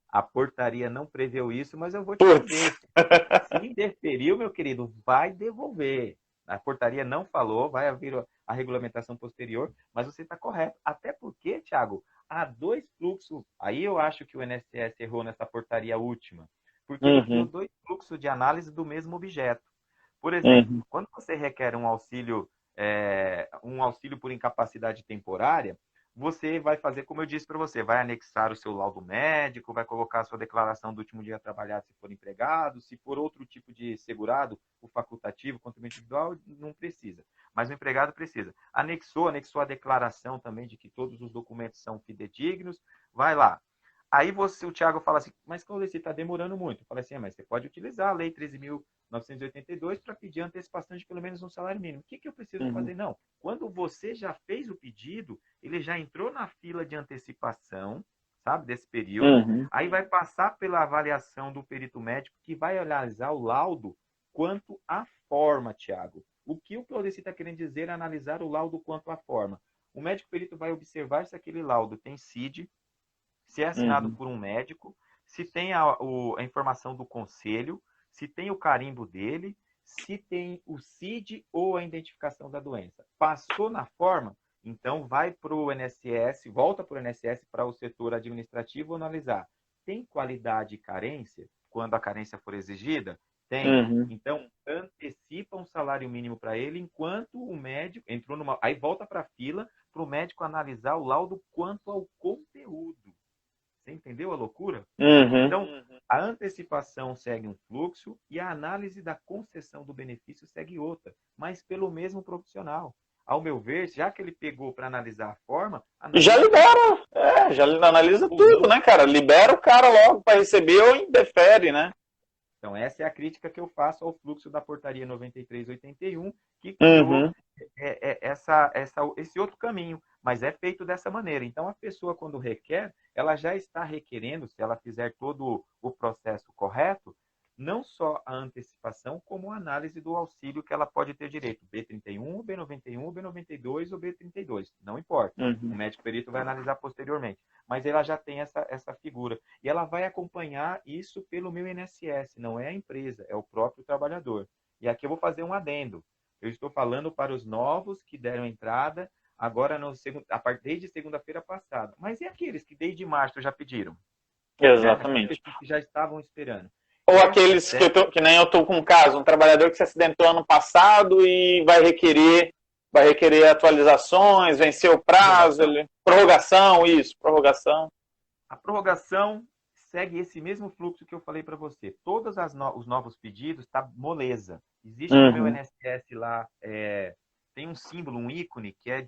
A portaria não preveu isso, mas eu vou te dizer. Se indeferiu, meu querido, vai devolver. A portaria não falou, vai haver a regulamentação posterior, mas você está correto. Até porque, Thiago, há 2 fluxos. Aí eu acho que o INSS errou nessa portaria última, porque ele criou 2 fluxos de análise do mesmo objeto. Por exemplo, quando você requer um auxílio por incapacidade temporária, você vai fazer, como eu disse para você, vai anexar o seu laudo médico, vai colocar a sua declaração do último dia trabalhado se for empregado, se for outro tipo de segurado, o facultativo, o contribuinte individual, não precisa. Mas o empregado precisa. Anexou a declaração também de que todos os documentos são fidedignos, vai lá. Aí o Thiago fala assim, mas Claudeci, está demorando muito. Eu falo assim, mas você pode utilizar a Lei 13.982 para pedir antecipação de pelo menos um salário mínimo. O que eu preciso fazer? Não. Quando você já fez o pedido, ele já entrou na fila de antecipação, sabe, desse período. Aí vai passar pela avaliação do perito médico, que vai analisar o laudo quanto à forma, Thiago. O que o Claudeci está querendo dizer é analisar o laudo quanto à forma. O médico perito vai observar se aquele laudo tem CID, se é assinado por um médico, se tem a informação do conselho, se tem o carimbo dele, se tem o CID ou a identificação da doença. Passou na forma, então vai para o INSS, volta para o INSS para o setor administrativo analisar. Tem qualidade e carência? Quando a carência for exigida? Tem. Então, antecipa um salário mínimo para ele, enquanto o médico entrou numa... Aí volta para a fila para o médico analisar o laudo quanto ao conteúdo. Você entendeu a loucura? Então, a antecipação segue um fluxo e a análise da concessão do benefício segue outra, mas pelo mesmo profissional. Ao meu ver, já que ele pegou para analisar a forma... Já libera, já analisa tudo, né, cara? Libera o cara logo para receber ou indefere, né? Então, essa é a crítica que eu faço ao fluxo da portaria 9381, que criou esse outro caminho, mas é feito dessa maneira. Então, a pessoa, quando requer, ela já está requerendo, se ela fizer todo o processo correto, não só a antecipação, como a análise do auxílio que ela pode ter direito. B31, B91, B92 ou B32, não importa. O médico perito vai analisar posteriormente. Mas ela já tem essa figura. E ela vai acompanhar isso pelo meu INSS, não é a empresa, é o próprio trabalhador. E aqui eu vou fazer um adendo. Eu estou falando para os novos que deram entrada agora desde segunda-feira passada. Mas e aqueles que desde março já pediram? Exatamente. Que já estavam esperando. Ou aqueles que nem eu estou com um caso, um trabalhador que se acidentou ano passado e vai requerer atualizações, venceu o prazo, prorrogação. A prorrogação segue esse mesmo fluxo que eu falei para você. Todos os novos pedidos tá moleza. Existe no meu INSS lá, tem um símbolo, um ícone, que é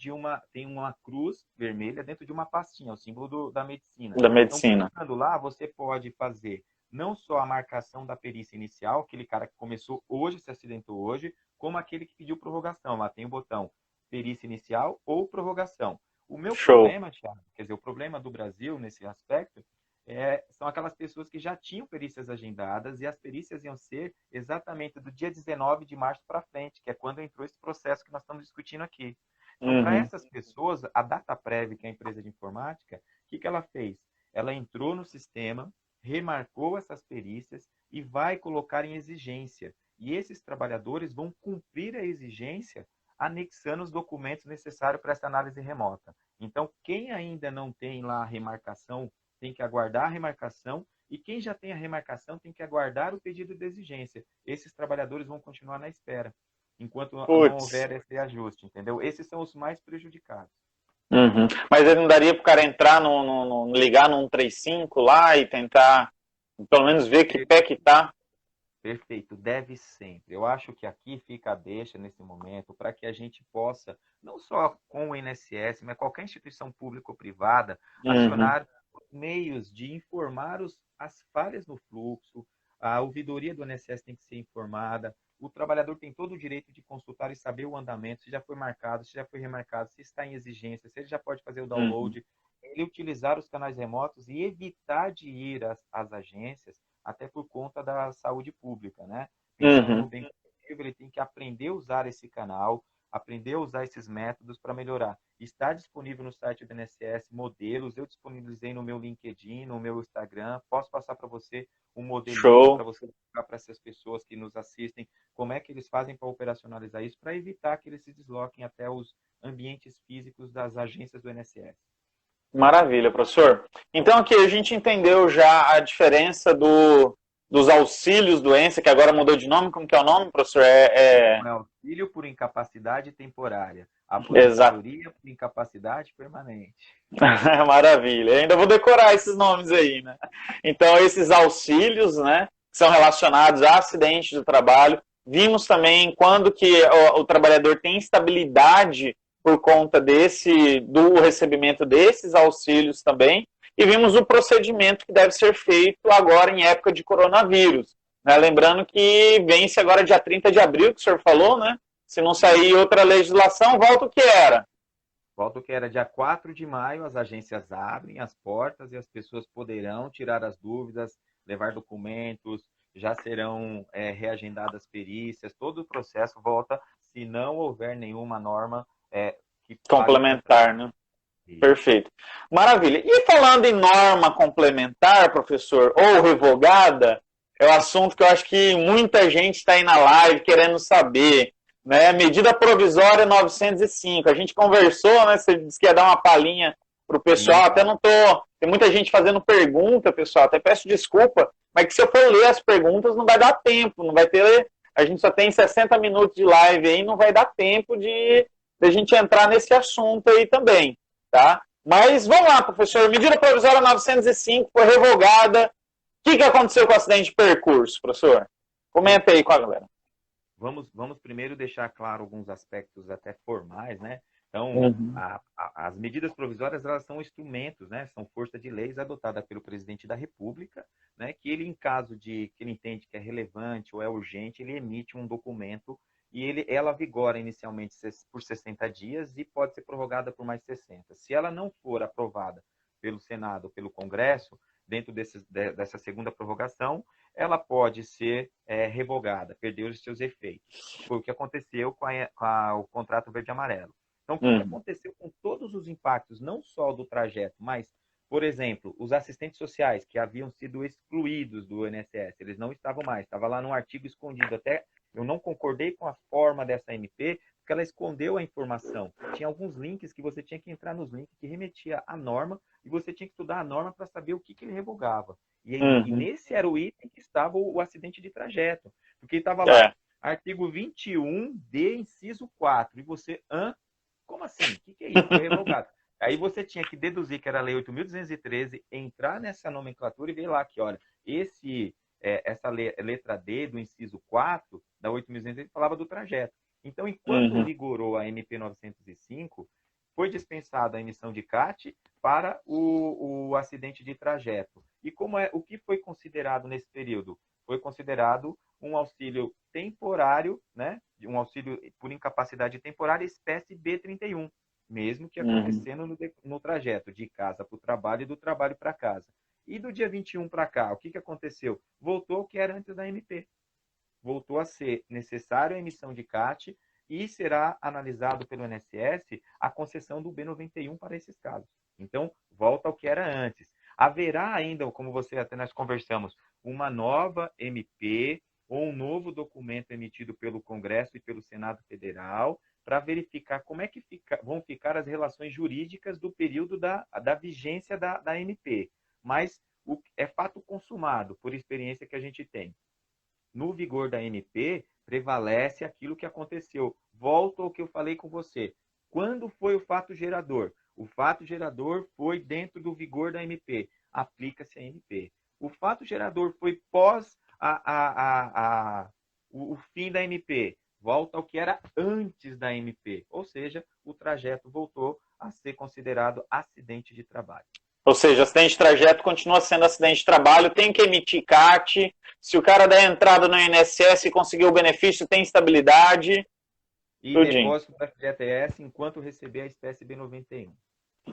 tem uma cruz vermelha dentro de uma pastinha, o símbolo da medicina. Da medicina. Então, clicando lá, você pode fazer não só a marcação da perícia inicial, aquele cara que começou hoje, se acidentou hoje, como aquele que pediu prorrogação. Lá tem o botão perícia inicial ou prorrogação. O meu Show. problema, Thiago, quer dizer, o problema do Brasil nesse aspecto são aquelas pessoas que já tinham perícias agendadas e as perícias iam ser exatamente do dia 19 de março para frente, que é quando entrou esse processo que nós estamos discutindo aqui. Então, para essas pessoas, a DataPrev, que é a empresa de informática, o que ela fez? Ela entrou no sistema, remarcou essas perícias e vai colocar em exigência. E esses trabalhadores vão cumprir a exigência anexando os documentos necessários para essa análise remota. Então, quem ainda não tem lá a remarcação, tem que aguardar a remarcação, e quem já tem a remarcação tem que aguardar o pedido de exigência. Esses trabalhadores vão continuar na espera, enquanto não houver esse ajuste, entendeu? Esses são os mais prejudicados. Mas ele não daria para o cara entrar, ligar no 135 lá e tentar, pelo menos, ver que pé que tá? Perfeito, deve sempre. Eu acho que aqui fica a deixa nesse momento para que a gente possa, não só com o INSS, mas qualquer instituição pública ou privada, acionar meios de informar as falhas no fluxo, a ouvidoria do INSS tem que ser informada, o trabalhador tem todo o direito de consultar e saber o andamento, se já foi marcado, se já foi remarcado, se está em exigência, se ele já pode fazer o download, ele utilizar os canais remotos e evitar de ir às agências, até por conta da saúde pública, né? Pensando no bem coletivo, ele tem que aprender a usar esse canal, aprender a usar esses métodos para melhorar. Está disponível no site do INSS modelos, eu disponibilizei no meu LinkedIn, no meu Instagram, posso passar para você um modelinho para você explicar para essas pessoas que nos assistem como é que eles fazem para operacionalizar isso, para evitar que eles se desloquem até os ambientes físicos das agências do INSS. Maravilha, professor. Então aqui a gente entendeu já a diferença dos auxílios doença, que agora mudou de nome. Como que é o nome, professor? É auxílio por incapacidade temporária, aposentadoria por incapacidade permanente. Maravilha. Eu ainda vou decorar esses nomes aí, né? Então esses auxílios, né, que são relacionados a acidentes do trabalho. Vimos também quando que o trabalhador tem instabilidade por conta do recebimento desses auxílios também, e vimos o procedimento que deve ser feito agora em época de coronavírus. Né? Lembrando que vence agora dia 30 de abril, que o senhor falou, né? Se não sair outra legislação, volta o que era. Volta o que era dia 4 de maio, as agências abrem as portas e as pessoas poderão tirar as dúvidas, levar documentos, já serão reagendadas perícias, todo o processo volta se não houver nenhuma norma que complementar, né? Perfeito. Maravilha. E falando em norma complementar, professor, ou revogada, é um assunto que eu acho que muita gente está aí na live querendo saber, né? Medida provisória 905. A gente conversou, né? Você disse que ia dar uma palhinha para o pessoal, até não tô... Tem muita gente fazendo pergunta, pessoal, até peço desculpa, mas que se eu for ler as perguntas não vai dar tempo, não vai ter... A gente só tem 60 minutos de live aí, não vai dar tempo de a gente entrar nesse assunto aí também, tá? Mas vamos lá, professor. Medida provisória 905 foi revogada. O que aconteceu com o acidente de percurso, professor? Comenta aí com a galera. Vamos primeiro deixar claro alguns aspectos até formais, né? Então, as medidas provisórias, elas são instrumentos, né? São força de leis adotada pelo presidente da República, né? Que ele, em caso de que ele entende que é relevante ou é urgente, ele emite um documento e ela vigora inicialmente por 60 dias e pode ser prorrogada por mais 60. Se ela não for aprovada pelo Senado ou pelo Congresso, dentro dessa segunda prorrogação, ela pode ser revogada, perder os seus efeitos. Foi o que aconteceu com o contrato verde-amarelo. Então, o que aconteceu com todos os impactos, não só do trajeto, mas, por exemplo, os assistentes sociais que haviam sido excluídos do INSS, eles não estavam mais, estava lá num artigo escondido. Até eu não concordei com a forma dessa MP, porque ela escondeu a informação. Tinha alguns links que você tinha que entrar nos links que remetia à norma, e você tinha que estudar a norma para saber o que ele revogava. E nesse era o item que estava o acidente de trajeto. Porque estava lá, artigo 21D, inciso 4. E você, como assim? O que é isso? Foi revogado. Aí você tinha que deduzir que era a Lei 8.213, entrar nessa nomenclatura e ver lá que, olha, essa letra D do inciso 4 da 8.213 falava do trajeto. Então, enquanto vigorou a MP 905, foi dispensada a emissão de CAT para o acidente de trajeto. E o que foi considerado nesse período? Foi considerado um auxílio temporário, né? Um auxílio por incapacidade temporária, espécie B31, mesmo que acontecendo no trajeto de casa para o trabalho e do trabalho para casa. E do dia 21 para cá, o que aconteceu? Voltou ao que era antes da MP. Voltou a ser necessário a emissão de CAT e será analisado pelo INSS a concessão do B91 para esses casos. Então, volta ao que era antes. Haverá ainda, como você até nós conversamos, uma nova MP ou um novo documento emitido pelo Congresso e pelo Senado Federal para verificar como é que vão ficar as relações jurídicas do período da vigência da MP. Mas é fato consumado, por experiência que a gente tem. No vigor da MP, prevalece aquilo que aconteceu. Volto ao que eu falei com você. Quando foi o fato gerador? O fato gerador foi dentro do vigor da MP. Aplica-se a MP. O fato gerador foi pós o fim da MP. Volta ao que era antes da MP. Ou seja, o trajeto voltou a ser considerado acidente de trabalho. Ou seja, acidente de trajeto continua sendo acidente de trabalho, tem que emitir CAT. Se o cara der entrada no INSS e conseguir o benefício, tem estabilidade. E depósito para FGTS enquanto receber a espécie B91.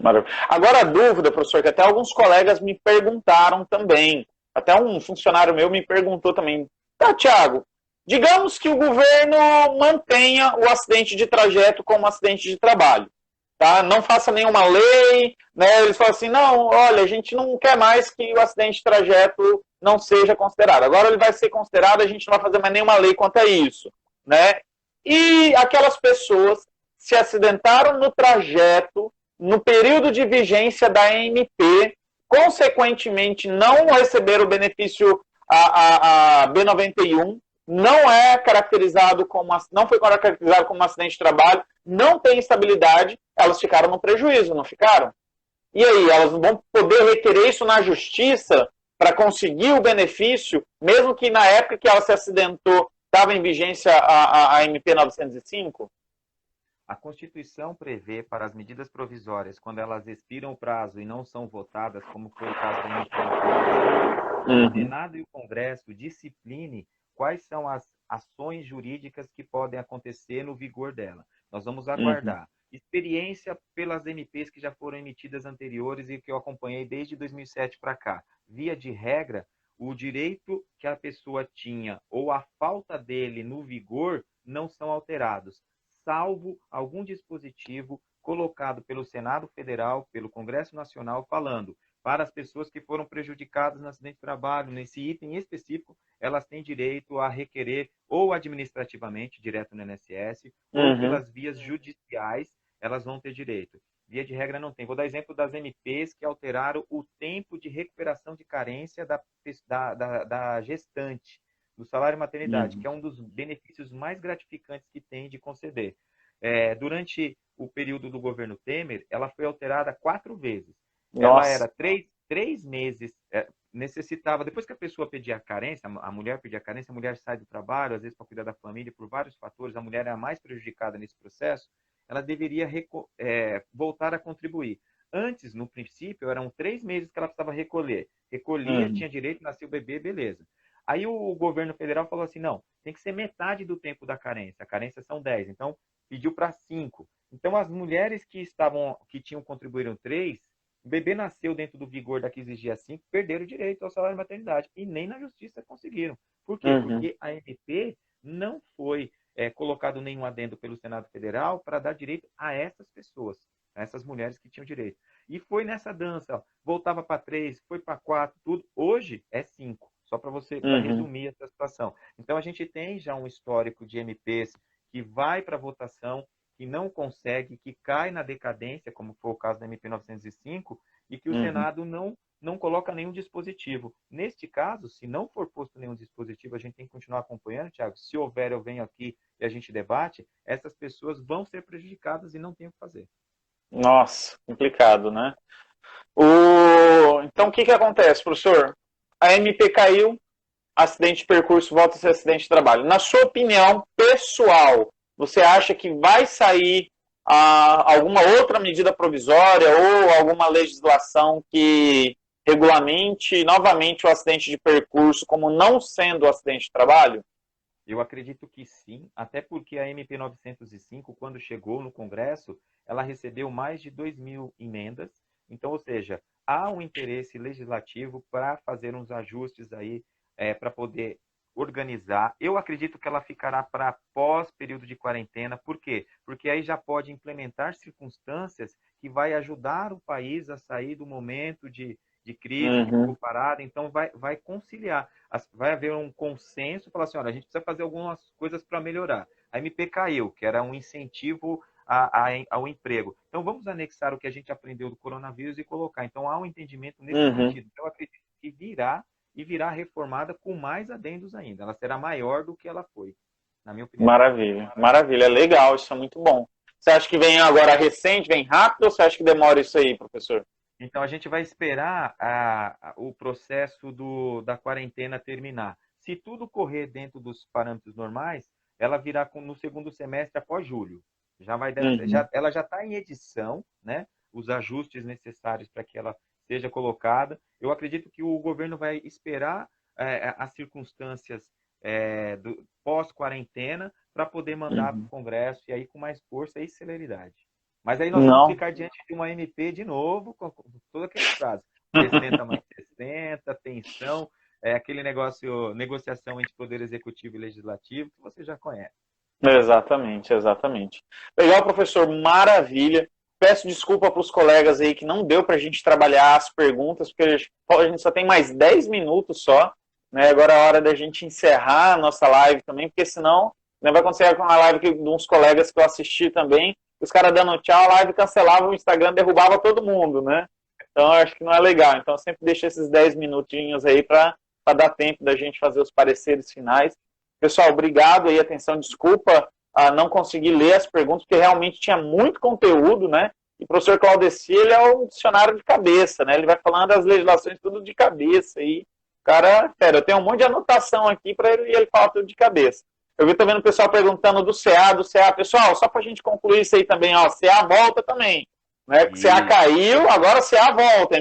Maravilha. Agora a dúvida, professor, que até alguns colegas me perguntaram também. Até um funcionário meu me perguntou também. Tá, Thiago, digamos que o governo mantenha o acidente de trajeto como acidente de trabalho. Tá? Não faça nenhuma lei, né? Eles falam assim, não, olha, a gente não quer mais que o acidente de trajeto não seja considerado. Agora ele vai ser considerado, a gente não vai fazer mais nenhuma lei quanto a isso, né? E aquelas pessoas se acidentaram no trajeto, no período de vigência da MP, consequentemente não receberam o benefício a B91, não é caracterizado como, não foi caracterizado como um acidente de trabalho, não tem estabilidade, elas ficaram no prejuízo, não ficaram? E aí, elas não vão poder requerer isso na justiça para conseguir o benefício, mesmo que na época que ela se acidentou estava em vigência a MP 905? A Constituição prevê para as medidas provisórias, quando elas expiram o prazo e não são votadas, como foi o caso da MP 905, o Senado e o Congresso discipline quais são as ações jurídicas que podem acontecer no vigor dela. Nós vamos aguardar. Experiência pelas MPs que já foram emitidas anteriores e que eu acompanhei desde 2007 para cá. Via de regra, o direito que a pessoa tinha ou a falta dele no vigor não são alterados, salvo algum dispositivo colocado pelo Senado Federal, pelo Congresso Nacional, falando para as pessoas que foram prejudicadas no acidente de trabalho, nesse item específico, elas têm direito a requerer ou administrativamente, direto no INSS, ou pelas vias judiciais, elas vão ter direito. Via de regra não tem. Vou dar exemplo das MPs que alteraram o tempo de recuperação de carência da gestante, do salário maternidade, que é um dos benefícios mais gratificantes que tem de conceder. Durante o período do governo Temer, ela foi alterada 4 vezes. Ela era 3 meses, necessitava, depois que a pessoa pedia a carência, a mulher pedia a carência, a mulher sai do trabalho, às vezes para cuidar da família, por vários fatores, a mulher é a mais prejudicada nesse processo, ela deveria voltar a contribuir. Antes, no princípio, eram 3 meses que ela precisava recolher. Recolhia, tinha direito, nasceu o bebê, beleza. Aí o governo federal falou assim, não, tem que ser metade do tempo da carência. A carência são 10, então pediu para 5. Então as mulheres que tinham contribuíram 3, o bebê nasceu dentro do vigor da que exigia 5, perderam o direito ao salário de maternidade. E nem na justiça conseguiram. Por quê? Porque a MP não foi colocado nenhum adendo pelo Senado Federal para dar direito a essas pessoas, a essas mulheres que tinham direito. E foi nessa dança, ó, voltava para 3, foi para 4, tudo. Hoje é 5, só para você resumir essa situação. Então a gente tem já um histórico de MPs que vai para votação, que não consegue, que cai na decadência, como foi o caso da MP 905, e que o Senado não coloca nenhum dispositivo. Neste caso, se não for posto nenhum dispositivo, a gente tem que continuar acompanhando, Thiago. Se houver, eu venho aqui e a gente debate, essas pessoas vão ser prejudicadas e não tem o que fazer. Nossa, complicado, né? Então, o que acontece, professor? A MP caiu, acidente de percurso volta a ser acidente de trabalho. Na sua opinião pessoal, você acha que vai sair alguma outra medida provisória ou alguma legislação que regulamente novamente o acidente de percurso como não sendo um acidente de trabalho? Eu acredito que sim, até porque a MP 905, quando chegou no Congresso, ela recebeu mais de 2.000 emendas. Então, ou seja, há um interesse legislativo para fazer uns ajustes aí, para poder organizar. Eu acredito que ela ficará para pós período de quarentena. Por quê? Porque aí já pode implementar circunstâncias que vai ajudar o país a sair do momento de crise que ficou parado. Então, vai conciliar. Vai haver um consenso, falar assim, olha, a gente precisa fazer algumas coisas para melhorar. A MP caiu, que era um incentivo ao emprego. Então, vamos anexar o que a gente aprendeu do coronavírus e colocar. Então, há um entendimento nesse sentido. Então, eu acredito que virá reformada com mais adendos ainda. Ela será maior do que ela foi, na minha opinião. Maravilha, maravilha. Legal, isso é muito bom. Você acha que vem agora recente, vem rápido, ou você acha que demora isso aí, professor? Então, a gente vai esperar o processo da quarentena terminar. Se tudo correr dentro dos parâmetros normais, ela virá no segundo semestre após julho. Ela já está em edição, né? Os ajustes necessários para que ela seja colocada. Eu acredito que o governo vai esperar as circunstâncias do pós-quarentena para poder mandar para o Congresso, e aí com mais força e celeridade. Mas aí nós vamos ficar diante de uma MP de novo, com todo aquele prazo. 60 mais 60, tensão, aquele negócio, negociação entre Poder Executivo e Legislativo, que você já conhece. Exatamente, exatamente. Legal, professor, maravilha. Peço desculpa para os colegas aí que não deu para a gente trabalhar as perguntas, porque a gente só tem mais 10 minutos só, né? Agora é a hora da gente encerrar a nossa live também, porque senão vai acontecer com uma live de uns colegas que eu assisti também, os caras dando tchau, a live cancelava, o Instagram derrubava todo mundo, né? Então eu acho que não é legal. Então eu sempre deixo esses 10 minutinhos aí para dar tempo da gente fazer os pareceres finais. Pessoal, obrigado aí, atenção, desculpa a não conseguir ler as perguntas, porque realmente tinha muito conteúdo, né? E o professor Claudeci, ele é um dicionário de cabeça, né? Ele vai falando das legislações tudo de cabeça aí. O cara, sério, eu tenho um monte de anotação aqui para ele e ele fala tudo de cabeça. Eu vi também o pessoal perguntando do CA. Pessoal, só para a gente concluir isso aí também, ó, CA volta também. Né? CA caiu, agora CA volta.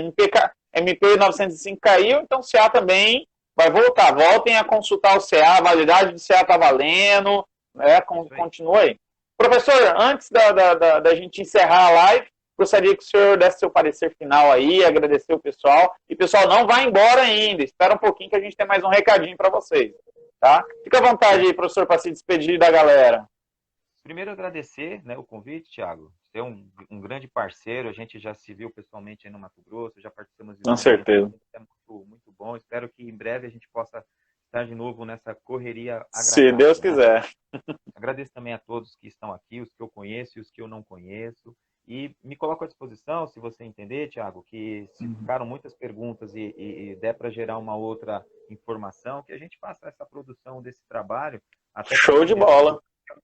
MP 905 caiu, então CA também vai voltar. Voltem a consultar o CA, a validade do CA está valendo. Né? Continua aí. Professor, antes da gente encerrar a live, gostaria que o senhor desse seu parecer final aí, agradecer o pessoal. E, pessoal, não vai embora ainda. Espera um pouquinho que a gente tem mais um recadinho para vocês. Tá? Fica à vontade aí, professor, para se despedir da galera. Primeiro, agradecer, né, o convite, Thiago. Você é um grande parceiro, a gente já se viu pessoalmente aí no Mato Grosso, já participamos de... Com certeza. É muito, muito bom. Espero que em breve a gente possa estar de novo nessa correria agradável. Se Deus quiser. Agradeço também a todos que estão aqui, os que eu conheço e os que eu não conheço. E me coloco à disposição, se você entender, Thiago, que se ficaram muitas perguntas e der para gerar uma outra informação, que a gente faça essa produção desse trabalho. Até show de bola.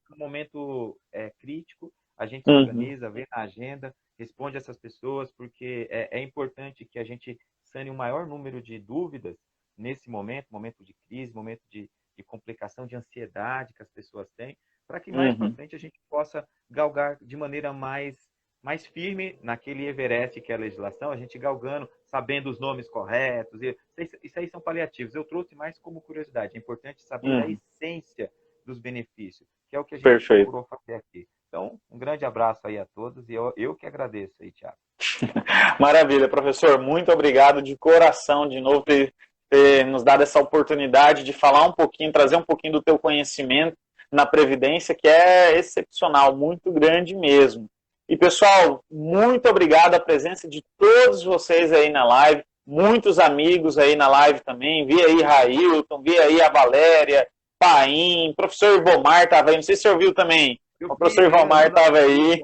No momento crítico, a gente se organiza, vê na agenda, responde essas pessoas, porque é importante que a gente sane o maior número de dúvidas nesse momento de crise, momento de complicação, de ansiedade que as pessoas têm, para que mais para frente a gente possa galgar de maneira mais firme naquele Everest que é a legislação, a gente galgando, sabendo os nomes corretos. Isso aí são paliativos. Eu trouxe mais como curiosidade. É importante saber a essência dos benefícios, que é o que a gente procurou fazer aqui. Então, um grande abraço aí a todos e eu que agradeço aí, Thiago. Maravilha, professor. Muito obrigado de coração de novo por ter nos dado essa oportunidade de falar um pouquinho, trazer um pouquinho do teu conhecimento na Previdência, que é excepcional, muito grande mesmo. E, pessoal, muito obrigado a presença de todos vocês aí na live, muitos amigos aí na live também, vi aí Railton, vi aí a Valéria, Paim, professor Ivomar estava aí, não sei se você ouviu também, o professor Ivomar estava aí.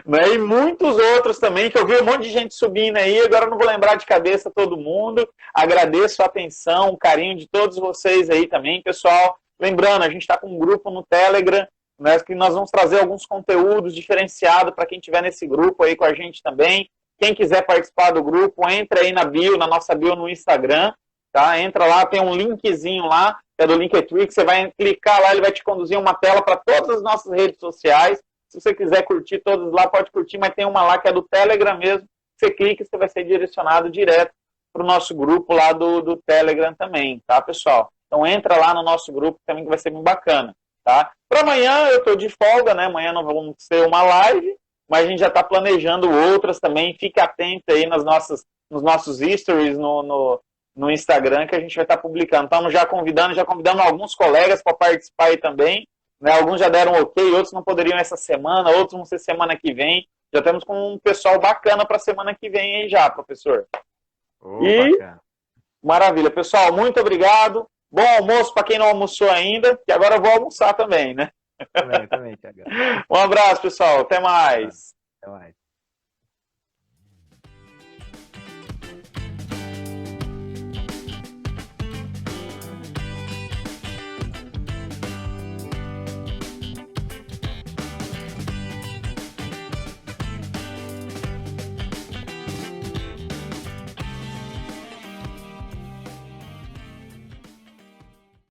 Né? E muitos outros também, que eu vi um monte de gente subindo aí, agora não vou lembrar de cabeça todo mundo. Agradeço a atenção, o carinho de todos vocês aí também, pessoal. Lembrando, a gente está com um grupo no Telegram, né, que nós vamos trazer alguns conteúdos diferenciados para quem estiver nesse grupo aí com a gente também. Quem quiser participar do grupo, entra aí na nossa bio no Instagram, tá? Entra lá, tem um linkzinho lá, que é do Linktree, que você vai clicar lá, ele vai te conduzir uma tela para todas as nossas redes sociais. Se você quiser curtir todas lá, pode curtir, mas tem uma lá que é do Telegram mesmo, você clica e você vai ser direcionado direto para o nosso grupo lá do Telegram também, tá, pessoal? Então entra lá no nosso grupo também, que vai ser muito bacana, tá? Para amanhã eu estou de folga, né? Amanhã não vamos ter uma live, mas a gente já está planejando outras também. Fique atento aí nos nossos stories no Instagram, que a gente vai estar publicando. Estamos já convidando alguns colegas para participar aí também, né? Alguns já deram ok, outros não poderiam essa semana, outros vão ser semana que vem. Já temos com um pessoal bacana para a semana que vem aí já, professor. Bacana. Maravilha. Pessoal, muito obrigado. Bom almoço para quem não almoçou ainda, que agora eu vou almoçar também, né? Também, Thiago. Um abraço, pessoal. Até mais. Até mais.